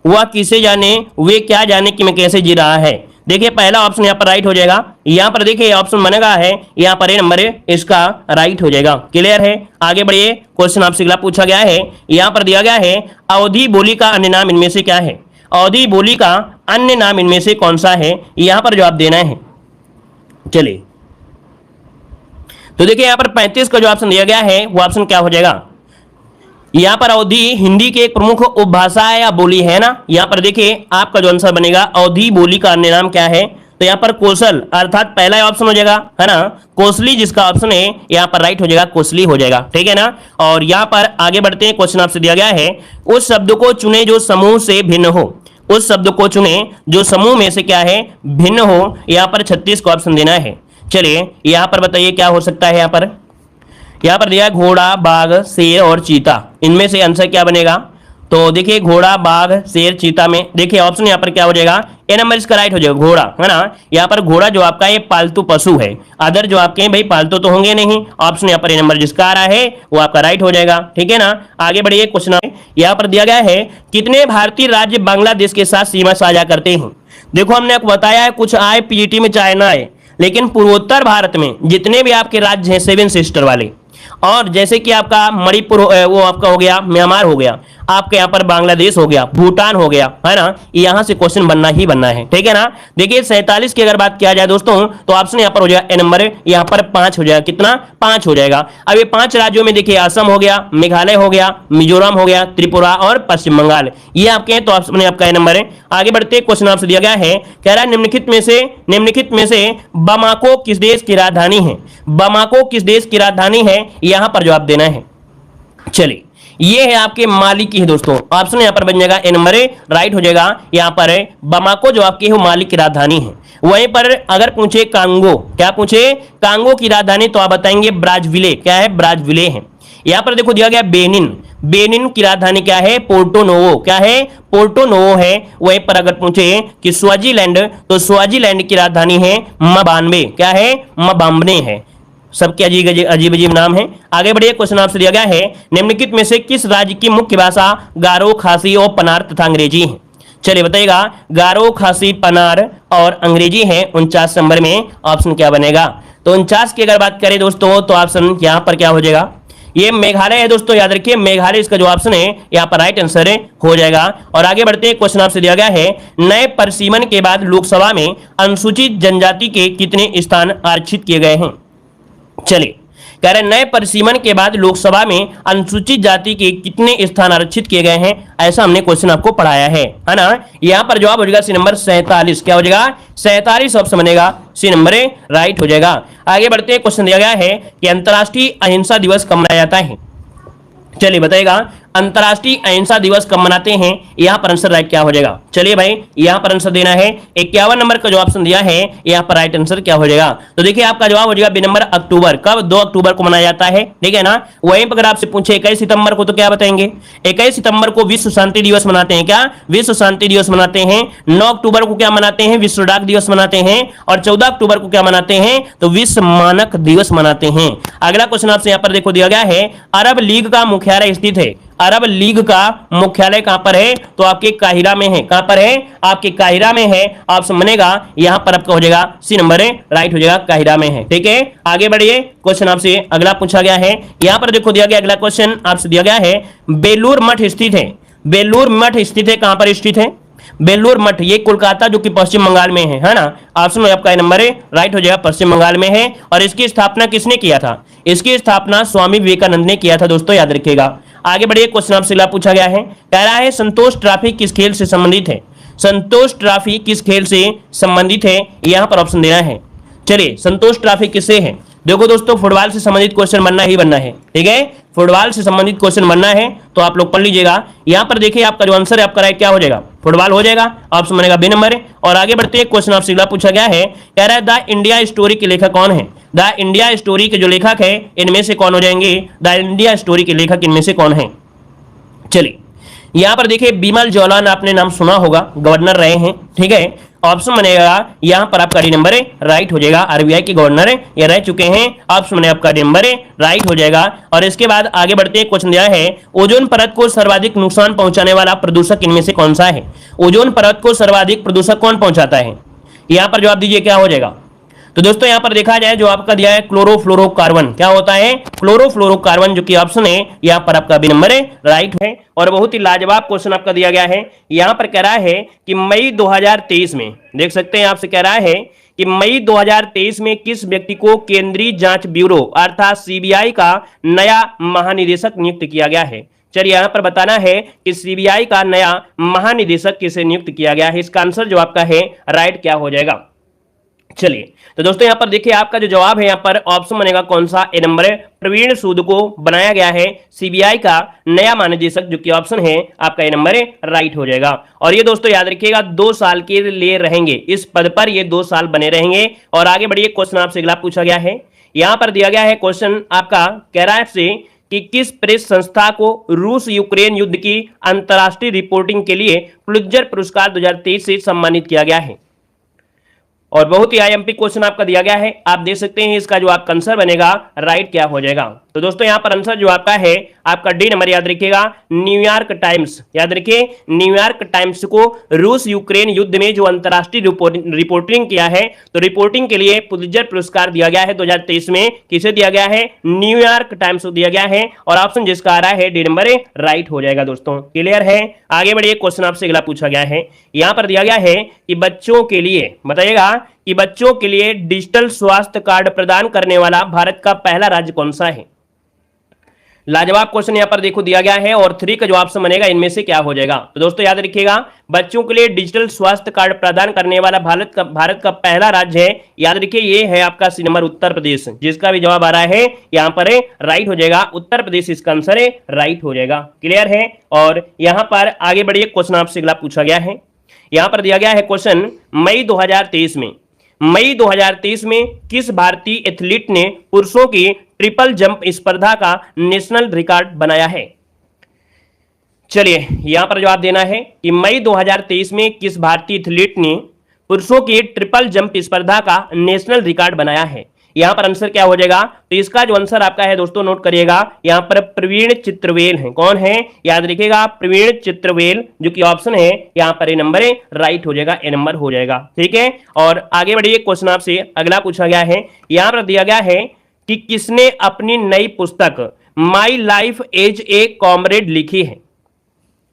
वह किसे जाने, वे क्या जाने कि मैं कैसे जी रहा है। देखिए पहला ऑप्शन यहाँ पर राइट हो जाएगा। यहाँ पर देखिए ऑप्शन बनेगा है यहाँ पर ए नंबर इसका राइट हो जाएगा। क्लियर है? आगे बढ़िए, क्वेश्चन आपसे अगला पूछा गया है, यहाँ पर दिया गया है, अवधि बोली का अन्य नाम इनमें से क्या है? अवधि बोली का अन्य नाम इनमें से कौन सा है? यहाँ पर जवाब देना है। चलिए तो देखिए यहाँ पर 35 का जो ऑप्शन दिया गया है वो ऑप्शन क्या हो जाएगा? यहाँ पर अवधि हिंदी के एक प्रमुख उपभाषा है या बोली है ना। यहाँ पर देखिए आपका जो आंसर बनेगा अवधि बोली का अन्य नाम क्या है? तो यहाँ पर कौशल, अर्थात पहला ऑप्शन हो जाएगा, है ना, कोसली, जिसका ऑप्शन है यहाँ पर राइट हो जाएगा, कोसली हो जाएगा। ठीक है ना। और यहाँ पर आगे बढ़ते हैं, क्वेश्चन आपसे दिया गया है, उस शब्द को चुने जो समूह से भिन्न हो। उस शब्द को चुने जो समूह में से क्या है? भिन्न हो। यहाँ पर 36 का ऑप्शन देना है। चलिए यहाँ पर बताइए क्या हो सकता है? यहाँ पर दिया घोड़ा, बाघ, शेर और चीता। इनमें से आंसर क्या बनेगा? तो देखिए घोड़ा, बाघ, शेर, चीता में देखिए ऑप्शन यहाँ पर क्या हो जाएगा, ए नंबर इसका राइट हो जाएगा, घोड़ा, है ना। यहाँ पर घोड़ा जो आपका ये पालतू पशु है, अदर जो आपके हैं भाई पालतू तो होंगे नहीं। ऑप्शन यहाँ पर ए नंबर जिसका आ रहा है वो आपका राइट हो जाएगा, ठीक है ना। आगे बढ़िए, क्वेश्चन यहाँ पर दिया गया है, कितने भारतीय राज्य बांग्लादेश के साथ सीमा साझा करते हैं। देखो हमने आपको बताया है, कुछ आए पीजीटी में चाहे ना आए, लेकिन पूर्वोत्तर भारत में जितने भी आपके राज्य हैं 7 सिस्टर वाले, और जैसे कि आपका मणिपुर वो आपका हो गया, म्यांमार हो गया, आपके यहाँ पर बांग्लादेश हो गया, भूटान हो गया, है ना, यहाँ से क्वेश्चन बनना ही बनना है, ठीक है ना। देखिए 47 की अगर बात किया जाए दोस्तों, तो ऑप्शन यहाँ पर हो जाएगा ए नंबर, यहाँ पर 5 हो जाएगा, कितना 5 हो जाएगा। अब ये 5 राज्यों में देखिए असम हो गया, मेघालय हो गया, मिजोरम हो गया, त्रिपुरा और पश्चिम बंगाल, ये आपके हैं, तो ऑप्शन आपका ए नंबर है। आगे बढ़ते, क्वेश्चन आपसे दिया गया है, कह रहा है निम्नलिखित में से बमाको किस देश की राजधानी है। बमाको किस देश की राजधानी है, यहां पर जवाब देना है। चलिए ये है आपके माली की है दोस्तों, ऑप्शन यहां पर बन जाएगा ए नंबर, राइट हो जाएगा। यहां पर है बमाको जो आपकी है माली की राजधानी है। वहीं पर अगर पूछे कांगो, क्या पूछे कांगो की राजधानी, तो आप बताएंगे ब्राज़विले, क्या है ब्राज़विले है। यहां पर देखो दिया गया बेनिन, बेनिन की राजधानी क्या है, पोर्टो नोवो, क्या है पोर्टो नोवो है। वहीं पर अगर पूछे कि स्वाजीलैंड, तो स्वाजीलैंड की राजधानी है मबानबे, क्या है मबाम्बने है। सबके अजीब अजीब नाम है। आगे बढ़िए, क्वेश्चन आपसे दिया गया है, निम्नलिखित में से किस राज्य की मुख्य भाषा गारो, खासी और पनार तथा अंग्रेजी है। चलिए बताइएगा, गारो, खासी, पनार और अंग्रेजी है। 49 नंबर में ऑप्शन क्या बनेगा। तो 49 की अगर बात करें दोस्तों, तो ऑप्शन यहाँ पर क्या हो जाएगा, ये मेघालय है दोस्तों, याद रखिए मेघालय इसका जो ऑप्शन है यहाँ पर राइट आंसर हो जाएगा। और आगे बढ़ते हैं, क्वेश्चन आपसे दिया गया है, नए परिसीमन के बाद लोकसभा में अनुसूचित जनजाति के कितने स्थान आरक्षित किए गए हैं। चलिए कह रहे नए परिसीमन के बाद लोकसभा में अनुसूचित जाति के कितने स्थान आरक्षित किए गए हैं, ऐसा हमने क्वेश्चन आपको पढ़ाया है ना। यहां पर जवाब हो जाएगा सी नंबर 47, क्या हो जाएगा 47 ऑप्शन बनेगा, सी नंबर राइट हो जाएगा। आगे बढ़ते हैं, क्वेश्चन दिया गया है कि अंतर्राष्ट्रीय अहिंसा दिवस कब मनाया जाता है। चलिए बताइएगा, अंतर्राष्ट्रीय अहिंसा दिवस कब मनाते हैं, यहां पर आंसर राइट क्या हो जाएगा। चलिए भाई यहां पर आंसर देना है, 51 नंबर का जो ऑप्शन दिया है यहां पर राइट आंसर क्या हो जाएगा। तो देखिए आपका जवाब हो जाएगा बी नंबर, अक्टूबर, कब 2 अक्टूबर को मनाया जाता है, ठीक है ना। वहीं पर अगर आपसे पूछे 21 सितंबर को, तो क्या बताएंगे, 21 सितंबर को विश्व शांति दिवस मनाते हैं, क्या विश्व शांति दिवस मनाते हैं। 9 अक्टूबर को क्या मनाते हैं, विश्व डाक दिवस मनाते हैं। और 14 अक्टूबर को क्या मनाते हैं, तो विश्व मानक दिवस मनाते हैं। अगला क्वेश्चन आपसे यहाँ पर देखो दिया गया है, अरब लीग का मुख्यालय स्थित है। अरब लीग का मुख्यालय कहां पर है, तो आपके काहिरा में है, कहां पर है आपके काहिरा में है। ऑप्शन बनेगा यहां पर आपका हो जाएगा सी नंबर राइट हो जाएगा, काहिरा में है, ठीक है। आगे बढ़िए, क्वेश्चन आपसे अगला पूछा गया है, यहां पर देखो दिया गया अगला क्वेश्चन आपसे दिया गया है, बेलूर मठ स्थित है। बेलूर मठ स्थित है, कहां पर स्थित है बेलूर मठ, ये कोलकाता जो कि पश्चिम बंगाल में है ना। ऑप्शन में आपका नंबर राइट हो जाएगा, पश्चिम बंगाल में है। और इसकी स्थापना किसने किया था, इसकी स्थापना स्वामी विवेकानंद ने किया था दोस्तों, याद रखिएगा। आगे बढ़िए, क्वेश्चन आपसे पूछा गया है, कह रहा है संतोष ट्रॉफी किस खेल से संबंधित है। संतोष ट्रॉफी किस खेल से संबंधित है, यहां पर ऑप्शन देना है। चलिए संतोष ट्रॉफी किससे है, देखो दोस्तों फुटबॉल से संबंधित क्वेश्चन बनना ही बनना है, ठीक है। फुटबॉल से संबंधित क्वेश्चन बनना है तो आप लोग पढ़ लीजिएगा। यहां पर देखिए आपका जो आंसर है आपका राइट क्या हो जाएगा, फुटबॉल हो जाएगा, ऑप्शन बनेगा बी नंबर। और आगे बढ़ते हैं, क्वेश्चन आपसे पूछा गया है, कह रहा है द इंडिया स्टोरी के लेखक कौन है। द इंडिया स्टोरी के जो लेखक है इनमें से कौन हो जाएंगे, द इंडिया स्टोरी के लेखक इनमें से कौन है। चलिए यहां पर देखिए बिमल जौलान, आपने नाम सुना होगा, गवर्नर रहे हैं, ठीक है। ऑप्शन बनेगा यहां पर आपका डी नंबर राइट हो जाएगा, आरबीआई के गवर्नर ये रह चुके हैं। ऑप्शन बने आपका डी नंबर राइट हो जाएगा। और इसके बाद आगे बढ़ते हैं, क्वेश्चन दिया है, ओजोन परत को सर्वाधिक नुकसान पहुंचाने वाला प्रदूषक इनमें से कौन सा है। ओजोन परत को सर्वाधिक प्रदूषक कौन पहुंचाता है, यहां पर जवाब दीजिए क्या हो जाएगा। तो दोस्तों यहां पर देखा जाए जो आपका दिया है क्लोरोफ्लोरोकार्बन, क्या होता है क्लोरोफ्लोरोकार्बन, जो कि ऑप्शन है यहां पर आपका बी नंबर राइट है। और बहुत ही लाजवाब क्वेश्चन आपका दिया गया है, यहां पर कह रहा है कि मई 2023 में, देख सकते हैं आपसे कह रहा है कि मई 2023 में किस व्यक्ति को केंद्रीय जांच ब्यूरो अर्थात सीबीआई का नया महानिदेशक नियुक्त किया गया है। चलिए यहां पर बताना है कि सीबीआई का नया महानिदेशक किसे नियुक्त किया गया है, इसका आंसर जो आपका है राइट क्या हो जाएगा। चलिए तो दोस्तों यहां पर देखिए आपका जो जवाब है यहां पर ऑप्शन बनेगा कौन सा, ए नंबर प्रवीण सूद को बनाया गया है सीबीआई का नया महानिदेशक, जो कि ऑप्शन है आपका ए नंबर राइट हो जाएगा। और ये दोस्तों याद रखिएगा 2 साल के लिए रहेंगे इस पद पर, ये 2 साल बने रहेंगे। और आगे बढ़िए, क्वेश्चन आपसे अगला पूछा गया है, यहां पर दिया गया है क्वेश्चन आपका, कह रहा है आपसे कि किस प्रेस संस्था को रूस यूक्रेन युद्ध की अंतर्राष्ट्रीय रिपोर्टिंग के लिए पुलित्जर पुरस्कार 2023 से सम्मानित किया गया है। और बहुत ही आईएमपी क्वेश्चन आपका दिया गया है, आप देख सकते हैं इसका जो आपका आंसर बनेगा राइट क्या हो जाएगा। तो दोस्तों यहां पर आंसर जो आपका है आपका डी नंबर याद रखिएगा, न्यूयॉर्क टाइम्स। याद रखिए न्यूयॉर्क टाइम्स को रूस यूक्रेन युद्ध में जो अंतर्राष्ट्रीय रिपोर्टिंग किया है, तो रिपोर्टिंग के लिए पुलित्जर पुरस्कार दिया गया है 2023 में। किसे दिया गया है? न्यूयॉर्क टाइम्स को दिया गया है, और ऑप्शन जिसका आ रहा है डी नंबर राइट हो जाएगा। दोस्तों क्लियर है? आगे बढ़िए, क्वेश्चन आपसे अगला पूछा गया है, यहां पर दिया गया है कि बच्चों के लिए, बताइएगा कि बच्चों के लिए डिजिटल स्वास्थ्य कार्ड प्रदान करने वाला भारत का पहला राज्य कौन सा है? लाजवाब क्वेश्चन यहां पर देखो दिया गया है, और 3 का जो ऑप्शन बनेगा इनमें से क्या हो जाएगा। तो दोस्तों याद रखिएगा, बच्चों के लिए डिजिटल स्वास्थ्य कार्ड प्रदान करने वाला भारत का पहला राज्य है, याद रखिए ये है आपका सी नंबर उत्तर प्रदेश, जिसका भी जवाब आ रहा है यहां पर राइट हो जाएगा, उत्तर प्रदेश इसका आंसर है, राइट हो जाएगा। क्लियर है? और यहां पर आगे बढ़िए, क्वेश्चन आपसे अगला पूछा गया है, यहां पर दिया गया है क्वेश्चन, मई 2023 में किस भारतीय एथलीट ने पुरुषों की ट्रिपल जंप स्पर्धा का नेशनल रिकॉर्ड बनाया है? चलिए यहां पर जवाब देना है कि मई 2023 में किस भारतीय एथलीट ने पुरुषों की ट्रिपल जंप स्पर्धा का नेशनल रिकॉर्ड बनाया है। यहां पर आंसर क्या हो जाएगा? तो इसका जो आंसर आपका है दोस्तों नोट करिएगा, यहां पर प्रवीण चित्रवेल है। कौन है? याद रखिएगा, प्रवीण चित्रवेल, जो कि ऑप्शन है यहां पर ए नंबर राइट हो जाएगा, ए नंबर हो जाएगा। ठीक है, और आगे बढ़िए, क्वेश्चन आपसे अगला पूछा गया है, यहां पर दिया गया है कि किसने अपनी नई पुस्तक my life as a comrade लिखी है।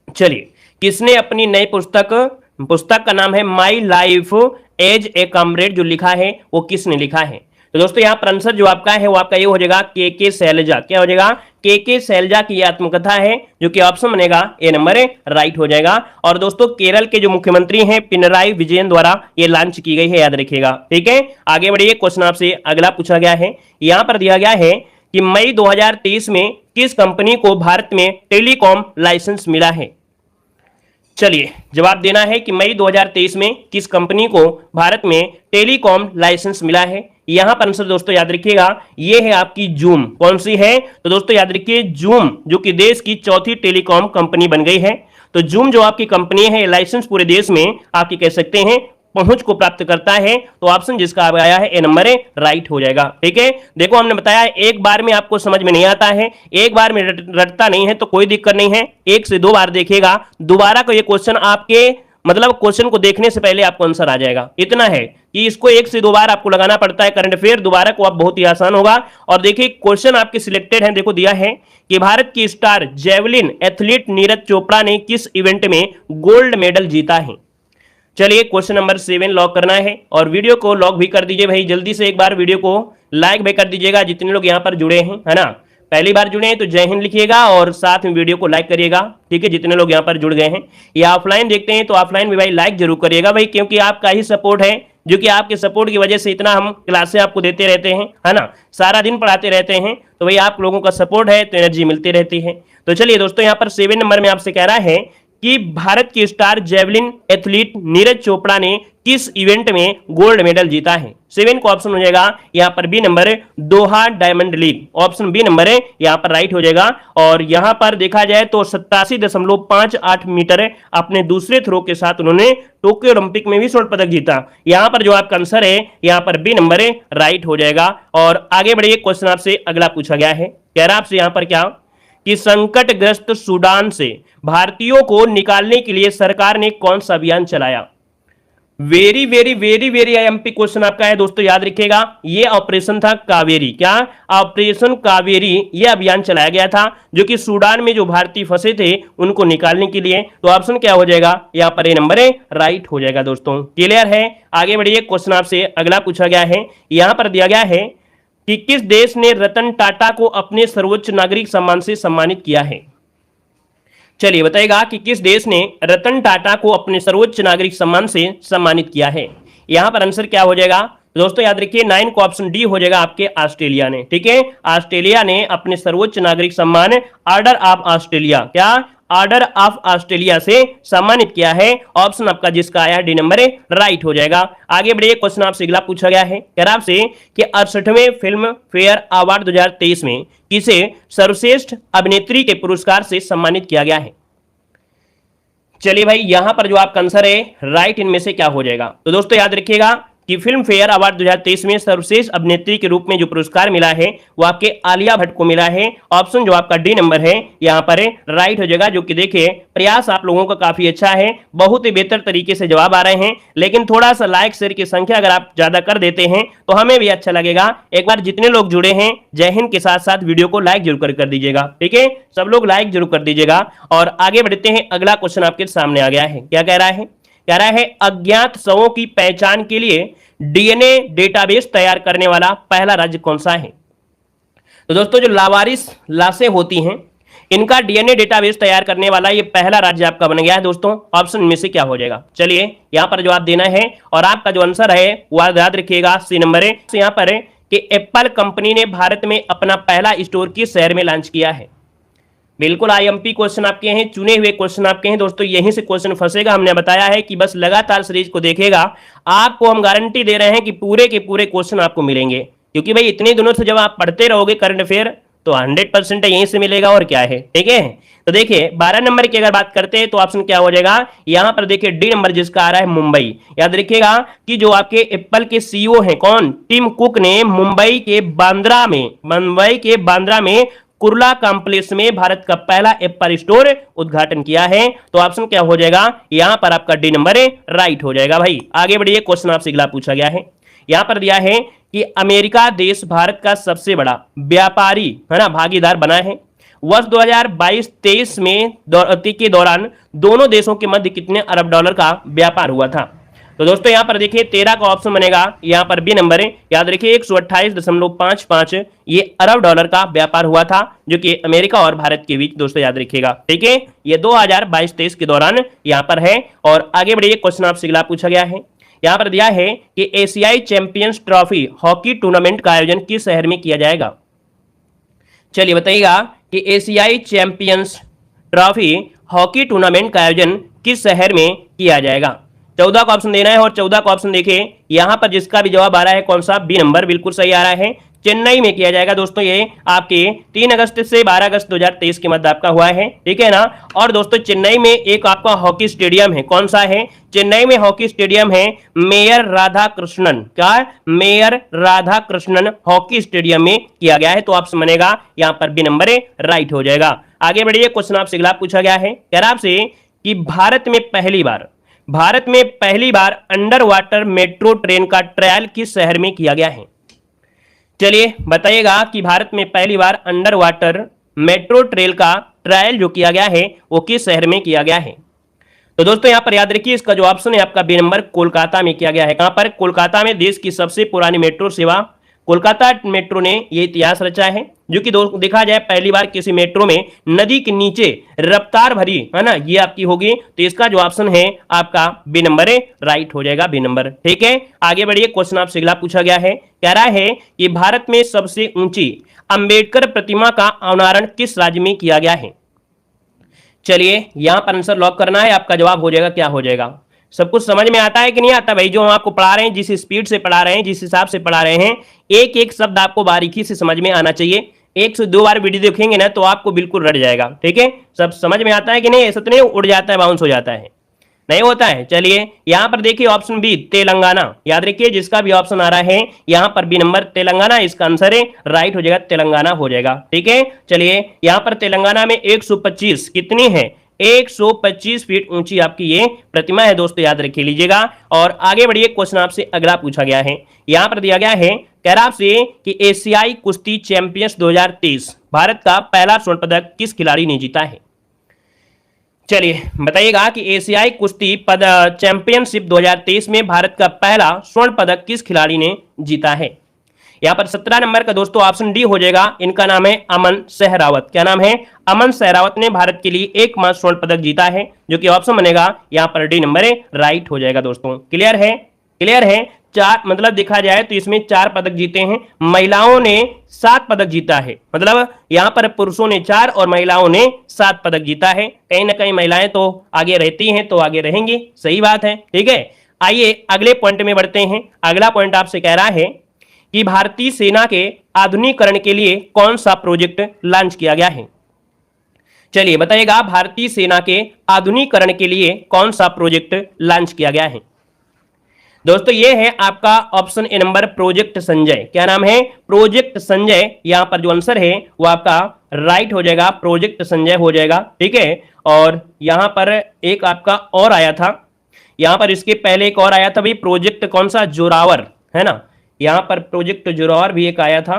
चलिए, किसने अपनी नई पुस्तक का नाम है my life as a comrade, जो लिखा है वो किसने लिखा है? तो दोस्तों यहां पर आंसर जो आपका है वो आपका ये हो जाएगा के शैलजा। क्या हो जाएगा? के शैलजा की आत्मकथा है, जो कि ऑप्शन बनेगा ए नंबर राइट हो जाएगा। और दोस्तों केरल के जो मुख्यमंत्री हैं पिनराई विजयन द्वारा ये लॉन्च की गई है, याद रखिएगा। ठीक है, आगे बढ़िए, क्वेश्चन आपसे अगला पूछा गया है, यहां पर दिया गया है कि मई 2023 में किस कंपनी को भारत में टेलीकॉम लाइसेंस मिला है। चलिए जवाब देना है कि मई 2023 में किस कंपनी को भारत में टेलीकॉम लाइसेंस मिला है। यहां पर आंसर दोस्तों याद रखिएगा, ये है आपकी जूम। कौन सी है? तो दोस्तों याद रखिए, जूम, जो कि देश की चौथी टेलीकॉम कंपनी बन गई है। तो जूम जो आपकी कंपनी है, लाइसेंस पूरे देश में आपकी कह सकते हैं पहुंच को प्राप्त करता है, तो ऑप्शन जिसका आया है ए नंबर राइट हो जाएगा। ठीक है, देखो हमने बताया एक बार में आपको समझ में नहीं आता है, एक बार में रटता नहीं है तो कोई दिक्कत नहीं है, 1 से 2 बार देखिएगा, दोबारा को ये क्वेश्चन आपके मतलब क्वेश्चन को देखने से पहले आपको आंसर आ जाएगा। इतना है कि इसको 1 से 2 बार आपको लगाना पड़ता है करंट अफेयर, दोबारा को आप बहुत ही आसान होगा। और देखिए क्वेश्चन आपके सिलेक्टेड हैं, देखो दिया है कि भारत की star javelin athlete Neeraj Chopra ने किस इवेंट में गोल्ड मेडल जीता है। चलिए क्वेश्चन नंबर 7 लॉक करना है, और वीडियो को लॉक भी कर दीजिए भाई, जल्दी से एक बार वीडियो को लाइक भी कर दीजिएगा जितने लोग यहाँ पर जुड़े हैं, है ना। पहली बार जुड़े हैं तो जय हिंद लिखिएगा और साथ में वीडियो को लाइक करिएगा। ठीक है, जितने लोग यहाँ पर जुड़ गए हैं, या ऑफलाइन देखते हैं तो ऑफलाइन भी भाई लाइक जरूर करिएगा भाई, क्योंकि आपका ही सपोर्ट है, जो कि आपके सपोर्ट की वजह से इतना हम क्लासें आपको देते रहते हैं, है ना, सारा दिन पढ़ाते रहते हैं। तो भाई आप लोगों का सपोर्ट है तो एनर्जी मिलती रहती है। तो चलिए दोस्तों, यहाँ पर 7 नंबर में आपसे कह रहा है कि भारत की star javelin athlete Neeraj Chopra ने किस इवेंट में गोल्ड मेडल जीता है। 7 को ऑप्शन हो जाएगा यहां पर B number Doha diamond league, option B number है यहां पर राइट हो जाएगा। और यहां पर देखा जाए तो 87.58 मीटर अपने दूसरे थ्रो के साथ उन्होंने टोक्यो ओलंपिक में भी स्वर्ण पदक जीता। यहां पर जो आपका आंसर है यहां पर बी नंबर है राइट हो जाएगा। और आगे बढ़िए, क्वेश्चन आपसे अगला पूछा गया है, कह रहा आपसे यहां पर क्या कि संकटग्रस्त सूडान से भारतीयों को निकालने के लिए सरकार ने कौन सा अभियान चलाया। Very very very very IMP question आपका है दोस्तों, याद रखिएगा, ये ऑपरेशन था कावेरी। क्या? ऑपरेशन कावेरी, ये अभियान चलाया गया था जो कि सूडान में जो भारतीय फंसे थे उनको निकालने के लिए। तो ऑप्शन क्या हो जाएगा यहां पर ए नंबर राइट हो जाएगा। दोस्तों क्लियर है? आगे बढ़िए, क्वेश्चन आपसे अगला पूछा गया है, यहां पर दिया गया है कि किस देश ने रतन टाटा को अपने सर्वोच्च नागरिक सम्मान से सम्मानित किया है। चलिए बताइएगा कि किस देश ने रतन टाटा को अपने सर्वोच्च नागरिक सम्मान से सम्मानित किया है। यहां पर आंसर क्या हो जाएगा दोस्तों, याद रखिए 9 को ऑप्शन डी हो जाएगा आपके ऑस्ट्रेलिया ने। ठीक है, ऑस्ट्रेलिया ने अपने सर्वोच्च नागरिक सम्मान ऑर्डर ऑफ ऑस्ट्रेलिया, क्या ऑर्डर ऑफ ऑस्ट्रेलिया से सम्मानित किया है। ऑप्शन आपका जिसका आया डी नंबर राइट हो जाएगा। आगे बढ़िए, क्वेश्चन आपसे अगला पूछा गया है कह रहा आपसे कि 68वें फिल्म फेयर अवार्ड 2023 में किसे सर्वश्रेष्ठ अभिनेत्री के पुरस्कार से सम्मानित किया गया है। चलिए भाई, यहां पर जो आपका आंसर है राइट इनमें से क्या हो जाएगा। तो दोस्तों याद रखिएगा कि फिल्म फेयर अवार्ड 2023 में सर्वश्रेष्ठ अभिनेत्री के रूप में जो पुरस्कार मिला है वो आपके आलिया भट्ट को मिला है। ऑप्शन जो आपका डी नंबर है यहां पर राइट हो जाएगा। जो कि देखिए प्रयास आप लोगों का काफी अच्छा है, बहुत ही बेहतर तरीके से जवाब आ रहे हैं, लेकिन थोड़ा सा लाइक शेयर की संख्या अगर आप ज्यादा कर देते हैं तो हमें भी अच्छा लगेगा। एक बार जितने लोग जुड़े हैं जय हिंद के साथ साथ वीडियो को लाइक जरूर कर दीजिएगा, ठीक है, सब लोग लाइक जरूर कर दीजिएगा। और आगे बढ़ते हैं, अगला क्वेश्चन आपके सामने आ गया है। क्या कह रहा है, कह रहा है अज्ञात शवों की पहचान के लिए डीएनए डेटाबेस तैयार करने वाला पहला राज्य कौन सा है। तो दोस्तों जो लावारिस लाशें होती हैं इनका डीएनए डेटाबेस तैयार करने वाला ये पहला राज्य आपका बन गया है। दोस्तों ऑप्शन में से क्या हो जाएगा, चलिए यहां पर जवाब देना है और आपका जो आंसर है वो याद रखिएगा सी नंबर है। यहां पर है कि एप्पल कंपनी ने भारत में अपना पहला स्टोर किस शहर में लॉन्च किया है। बिल्कुल आईएमपी क्वेश्चन आपके हैं, चुने हुए क्वेश्चन आपके हैं दोस्तों, यहीं से क्वेश्चन फंसेगा। हमने बताया है कि बस लगातार सीरीज को देखेगा, आपको हम गारंटी दे रहे हैं कि पूरे के पूरे क्वेश्चन आपको मिलेंगे, क्योंकि भाई इतने दिनों से जब आप पढ़ते रहोगे करंट अफेयर तो 100% यहीं से मिलेगा और क्या है, ठीक है। तो देखिए 12 नंबर की अगर बात करते हैं तो ऑप्शन क्या हो जाएगा, यहां पर देखिए डी नंबर जिसका आ रहा है मुंबई। याद रखिएगा कि जो आपके एप्पल के सीईओ हैं कौन, टिम कुक ने मुंबई के बांद्रा में कुर्ला कॉम्प्लेक्स में भारत का पहला एप्पल स्टोर उद्घाटन किया है। तो ऑप्शन क्या हो जाएगा, यहां पर आपका डी नंबर राइट हो जाएगा। भाई आगे बढ़िए, क्वेश्चन आपसे अगला पूछा गया है। यहां पर दिया है कि अमेरिका देश भारत का सबसे बड़ा व्यापारी है ना भागीदार बना है। वर्ष 2022-23 में के दौरान दोनों देशों के मध्य कितने अरब डॉलर का व्यापार हुआ था। तो दोस्तों यहां पर देखिए 13 का ऑप्शन बनेगा, यहां पर बी नंबर है। याद रखिए 128.55 ये अरब डॉलर का व्यापार हुआ था जो कि अमेरिका और भारत के बीच, दोस्तों याद रखिएगा, ठीक है। ये 2022-23 के दौरान यहां पर है। और आगे बढ़िए, क्वेश्चन आपसे अगला पूछा गया है। यहां पर दिया है कि एशियाई चैंपियंस ट्रॉफी हॉकी टूर्नामेंट का आयोजन किस शहर में किया जाएगा। चलिए बताइएगा कि एशियाई चैंपियंस ट्रॉफी हॉकी टूर्नामेंट का आयोजन किस शहर में किया जाएगा। 14 का ऑप्शन देना है और 14 का ऑप्शन देखिए यहां पर जिसका भी जवाब आ रहा है कौन सा, बी नंबर बिल्कुल सही आ रहा है। चेन्नई में किया जाएगा दोस्तों, ये आपके 3 अगस्त से 12 अगस्त 2023 के मध्य आपका हुआ है, ठीक है ना। और दोस्तों चेन्नई में एक आपका हॉकी स्टेडियम है, कौन सा है, चेन्नई में हॉकी स्टेडियम है मेयर राधा कृष्णन, क्या mayor Radha Krishnan hockey stadium में किया गया है। तो ऑप्शन बनेगा यहां पर बी नंबर राइट हो जाएगा। आगे बढ़िए, क्वेश्चन आपसे अगला पूछा गया है, कह रहा आपसे कि भारत में पहली बार अंडर वाटर मेट्रो ट्रेन का ट्रायल किस शहर में किया गया है। चलिए बताइएगा कि भारत में पहली बार अंडर वाटर मेट्रो ट्रेन का ट्रायल जो किया गया है वो किस शहर में किया गया है। तो दोस्तों यहां पर याद रखिए इसका जो ऑप्शन है आपका बी नंबर कोलकाता में किया गया है। कहां पर, कोलकाता में देश की सबसे पुरानी मेट्रो सेवा कोलकाता मेट्रो ने ये इतिहास रचा है, जो कि देखा जाए पहली बार किसी मेट्रो में नदी के नीचे रफ्तार भरी है ना, ये आपकी होगी। तो इसका जो ऑप्शन है आपका बी नंबर राइट हो जाएगा, बी नंबर, ठीक है। आगे बढ़िए, क्वेश्चन आपसे अगला पूछा गया है, कह रहा है कि भारत में सबसे ऊंची अंबेडकर प्रतिमा का अनावरण किस राज्य में किया गया है। चलिए यहां पर आंसर लॉक करना है, आपका जवाब हो जाएगा, क्या हो जाएगा। सब कुछ समझ में आता है कि नहीं आता भाई, जो हम आपको पढ़ा रहे हैं, जिस स्पीड से पढ़ा रहे हैं, जिस हिसाब से पढ़ा रहे हैं, एक एक शब्द आपको बारीकी से समझ में आना चाहिए। 1 से 2 बार वीडियो देखेंगे ना तो आपको बिल्कुल रट जाएगा, ठीक है। सब समझ में आता है कि नहीं, ऐसा तो नहीं उड़ जाता है, बाउंस हो जाता है, नहीं होता है। चलिए यहां पर देखिए ऑप्शन बी तेलंगाना, याद रखिए जिसका भी ऑप्शन आ रहा है यहां पर बी नंबर तेलंगाना, इसका आंसर है राइट हो जाएगा, तेलंगाना हो जाएगा, ठीक है। चलिए यहां पर तेलंगाना में 125 कितनी है, 125 फीट ऊंची आपकी ये प्रतिमा है दोस्तों, याद रखिए लीजिएगा। और आगे बढ़िए, क्वेश्चन आपसे अगला पूछा गया है, यहां पर दिया गया है, कह रहा आपसे कि एशियाई कुश्ती चैंपियंस 2023 भारत का पहला स्वर्ण पदक किस खिलाड़ी ने जीता है। चलिए बताइएगा कि एशियाई कुश्ती चैंपियनशिप 2023 में भारत का पहला स्वर्ण पदक किस खिलाड़ी ने जीता है। यहां पर 17 नंबर का दोस्तों ऑप्शन डी हो जाएगा, इनका नाम है अमन सहरावत। क्या नाम है, अमन सहरावत ने भारत के लिए एकमात्र स्वर्ण पदक जीता है, जो कि ऑप्शन बनेगा यहां पर डी नंबर राइट हो जाएगा दोस्तों। क्लियर है, क्लियर है। 4, मतलब देखा जाए तो इसमें 4 पदक जीते हैं, महिलाओं ने 7 पदक जीता है। मतलब यहां पर पुरुषों ने 4 और महिलाओं ने 7 पदक जीता है। कहीं ना कहीं महिलाएं तो आगे रहती हैं तो आगे रहेंगी, सही बात है, ठीक है। आइए अगले पॉइंट में बढ़ते हैं। अगला पॉइंट आपसे कह रहा है कि भारतीय सेना के आधुनिकीकरण के लिए कौन सा प्रोजेक्ट लॉन्च किया गया है। चलिए बताइएगा, भारतीय सेना के आधुनिकीकरण के लिए कौन सा प्रोजेक्ट लॉन्च किया गया है। दोस्तों ये है आपका option A number, project Sanjay. क्या नाम है? प्रोजेक्ट संजय। यहां पर जो आंसर है वो आपका राइट हो जाएगा, प्रोजेक्ट संजय हो जाएगा, ठीक है। और यहां पर एक आपका और आया था, यहां पर इसके पहले एक और आया था भाई, प्रोजेक्ट कौन सा? जोरावर, है ना। यहां पर प्रोजेक्ट जोरावर भी एक आया था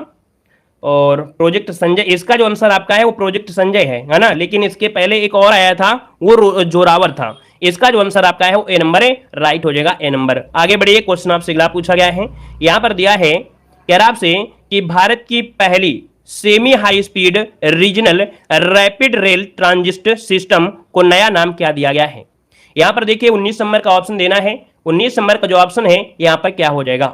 और प्रोजेक्ट संजय। इसका जो आंसर आपका है वो प्रोजेक्ट संजय है ना। लेकिन इसके पहले एक और आया था, वो जोरावर था। इसका जो आंसर आपका है वो ए नंबर है, राइट हो जाएगा, ए नंबर। आगे बढ़िए, क्वेश्चन आपसे अगला पूछा गया है। यहां पर दिया है कह रहा आपसे कि भारत की पहली semi high speed regional rapid rail transit system को नया नाम क्या दिया गया है। यहां पर देखिए 19 नंबर का ऑप्शन देना है। 19 नंबर का जो ऑप्शन है यहां पर क्या हो जाएगा।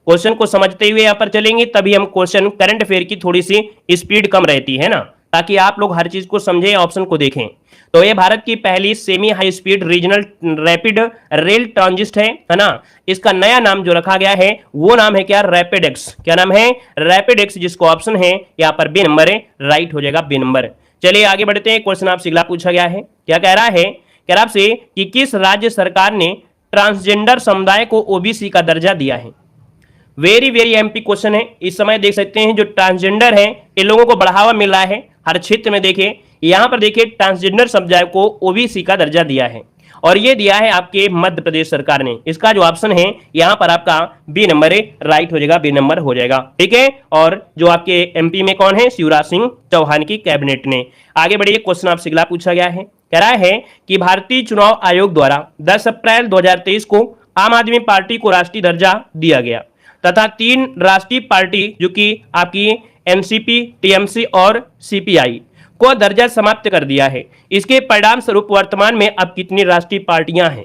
क्वेश्चन को समझते हुए यहां पर चलेंगे, तभी हम क्वेश्चन करंट अफेयर की थोड़ी सी स्पीड कम रहती है ना, ताकि आप लोग हर चीज को समझें, ऑप्शन को देखें। तो ये भारत की पहली semi high speed regional rapid rail transit है ना। इसका नया नाम जो रखा गया है वो नाम है क्या? Rapid x. क्या नाम है? रैपिड एक्स, जिसको ऑप्शन है यहां पर बी नंबर है, राइट हो जाएगा, बी नंबर। चलिए आगे बढ़ते हैं। क्वेश्चन आपसे अगला पूछा गया है, क्या कह रहा है? कह रहा आपसे कि किस राज्य सरकार ने ट्रांसजेंडर समुदाय को ओबीसी का दर्जा दिया है। वेरी वेरी एमपी क्वेश्चन है। इस समय देख सकते हैं जो ट्रांसजेंडर है इन लोगों को बढ़ावा मिल रहा है हर क्षेत्र में। देखिए यहां पर देखिए ट्रांसजेंडर समुदाय को ओबीसी का दर्जा दिया है और ये दिया है आपके मध्य प्रदेश सरकार ने। इसका जो ऑप्शन है यहां पर आपका बी नंबर है, राइट हो जाएगा, बी नंबर हो जाएगा, ठीक है। और जो आपके एमपी में कौन है? शिवराज सिंह चौहान की कैबिनेट ने। आगे बढ़िए, क्वेश्चन आपसे अगला पूछा गया है। कह रहा है कि भारतीय चुनाव आयोग द्वारा 10 अप्रैल 2023 को आम आदमी पार्टी को राष्ट्रीय दर्जा दिया गया तथा 3 राष्ट्रीय पार्टी जो कि आपकी एनसीपी, टीएमसी और सीपीआई को दर्जा समाप्त कर दिया है। इसके परिणाम स्वरूप वर्तमान में अब कितनी राष्ट्रीय पार्टियां हैं।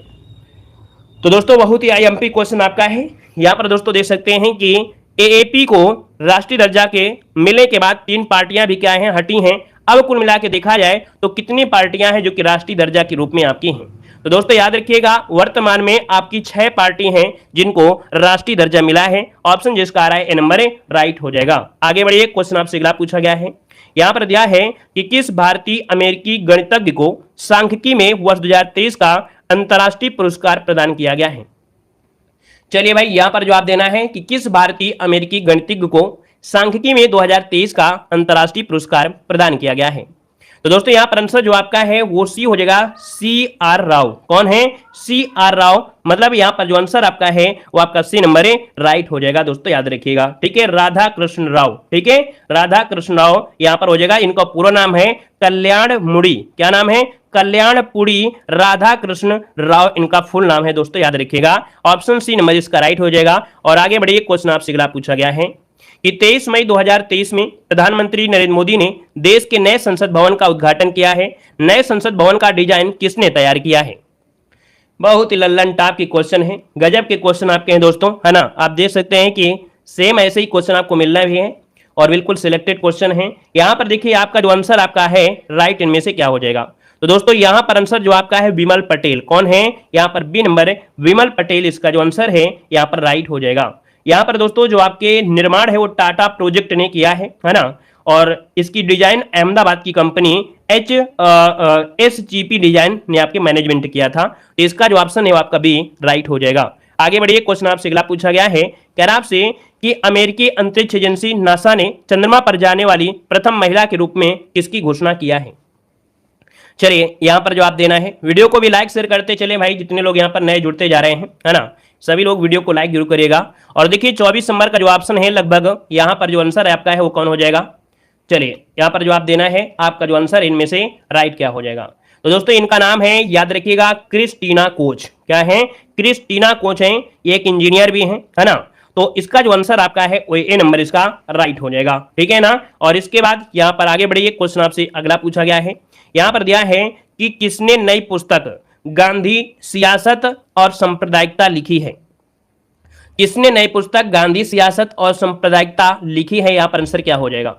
तो दोस्तों बहुत ही आईएमपी क्वेश्चन आपका है। यहां पर दोस्तों देख सकते हैं कि एएपी को राष्ट्रीय दर्जा के मिलने के बाद 3 पार्टियां भी क्या हैं? हटी हैं। अब कुल मिला के देखा जाए तो कितनी पार्टियां हैं जो कि राष्ट्रीय दर्जा के रूप में आपकी हैं। तो दोस्तों याद रखिएगा, वर्तमान में आपकी 6 पार्टी हैं जिनको राष्ट्रीय दर्जा मिला है। ऑप्शन जिसका आ रहा है ए नंबर है, राइट हो जाएगा। आगे बढ़िए, क्वेश्चन आपसे अगला पूछा गया है। यहां पर दिया है कि किस भारतीय अमेरिकी गणितज्ञ को सांख्यिकी में वर्ष 2023 का अंतर्राष्ट्रीय पुरस्कार प्रदान किया गया है। चलिए भाई, यहां पर जवाब देना है कि किस भारतीय अमेरिकी गणितज्ञ को सांख्यिकी में 2023 का अंतर्राष्ट्रीय पुरस्कार प्रदान किया गया है। तो दोस्तों यहां पर आंसर जो आपका है वो सी हो जाएगा, सी आर राव। कौन है? C R Rao. मतलब यहां पर जो आंसर आपका है वो आपका सी नंबर है, राइट हो जाएगा। दोस्तों याद रखिएगा, ठीक है, राधा कृष्ण राव, ठीक है, राधा कृष्ण राव यहां पर हो जाएगा। इनका पूरा नाम है कल्याणमुड़ी। क्या नाम है? कल्याणपुड़ी राधा कृष्ण राव इनका फुल नाम है। दोस्तों याद रखिएगा, ऑप्शन सी नंबर इसका राइट हो जाएगा। और आगे बढ़िए, क्वेश्चन आपसे अगला पूछा गया है कि 23 मई 2023 में प्रधानमंत्री नरेंद्र मोदी ने देश के नए संसद भवन का उद्घाटन किया है। नए संसद भवन का डिजाइन किसने तैयार किया है। बहुत ही लल्लन टाप की क्वेश्चन है, गजब के क्वेश्चन आपके हैं दोस्तों, है ना। आप देख सकते हैं कि सेम ऐसे ही क्वेश्चन आपको मिलना भी है और बिल्कुल सिलेक्टेड क्वेश्चन है। यहां पर देखिए आपका जो आंसर आपका है राइट, इनमें से क्या हो जाएगा। तो दोस्तों यहां पर आंसर जो आपका है विमल पटेल। कौन है? यहां पर बी नंबर है, विमल पटेल इसका जो आंसर है यहां पर राइट हो जाएगा। यहां पर दोस्तों जो आपके निर्माण है वो टाटा प्रोजेक्ट ने किया है ना। और इसकी डिजाइन अहमदाबाद की कंपनी HSGP डिजाइन ने आपके मैनेजमेंट किया था। तो इसका जो ऑप्शन है वो आपका बी राइट हो जाएगा। आगे बढ़िए, क्वेश्चन आपसे अगला पूछा गया है। कह रहा आपसे कि अमेरिकी अंतरिक्ष एजेंसी नासा ने चंद्रमा पर जाने वाली प्रथम महिला के रूप में किसकी घोषणा किया है। चलिए यहां पर जवाब देना है। वीडियो को भी लाइक शेयर करते चले भाई, जितने लोग यहां पर नए जुड़ते जा रहे हैं, है ना, सभी लोग वीडियो को लाइक जरूर करिएगा। और देखिए 24 नंबर का जो ऑप्शन है लगभग यहां पर जो आंसर है आपका है वो कौन हो जाएगा। चलिए यहां पर जवाब देना है, आपका जो आंसर इनमें से राइट क्या हो जाएगा। तो दोस्तों इनका नाम है, याद रखिएगा, क्रिस्टीना कोच। क्या है? क्रिस्टीना कोच है, ये एक इंजीनियर भी है ना। तो इसका जो आंसर आपका है वो ए नंबर इसका राइट हो जाएगा, ठीक है ना। और इसके बाद यहां पर आगे बढ़िए, क्वेश्चन आपसे अगला पूछा गया है। यहां पर दिया है कि किसने नई पुस्तक गांधी, सियासत और सांप्रदायिकता लिखी है। किसने नई पुस्तक गांधी सियासत और सांप्रदायिकता लिखी है? यहां पर आंसर क्या हो जाएगा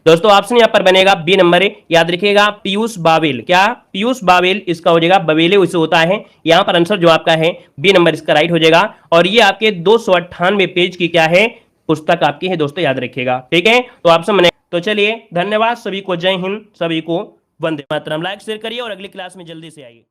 दोस्तों? ऑप्शन यहां पर बनेगा बी नंबर है, याद रखिएगा पीयूष बावेल। क्या? पीयूष बावेल इसका हो जाएगा, बवेले उसे होता है। यहां पर आंसर जो आपका है बी नंबर इसका राइट हो जाएगा। और ये आपके 298 पेज की क्या है? पुस्तक आपकी है दोस्तों, याद रखिएगा। ठीक है, तो ऑप्शन बने। तो चलिए, धन्यवाद सभी को, जय हिंद, सभी को वंदे मातरम। लाइक शेयर करिए और अगली क्लास में जल्दी से आइए।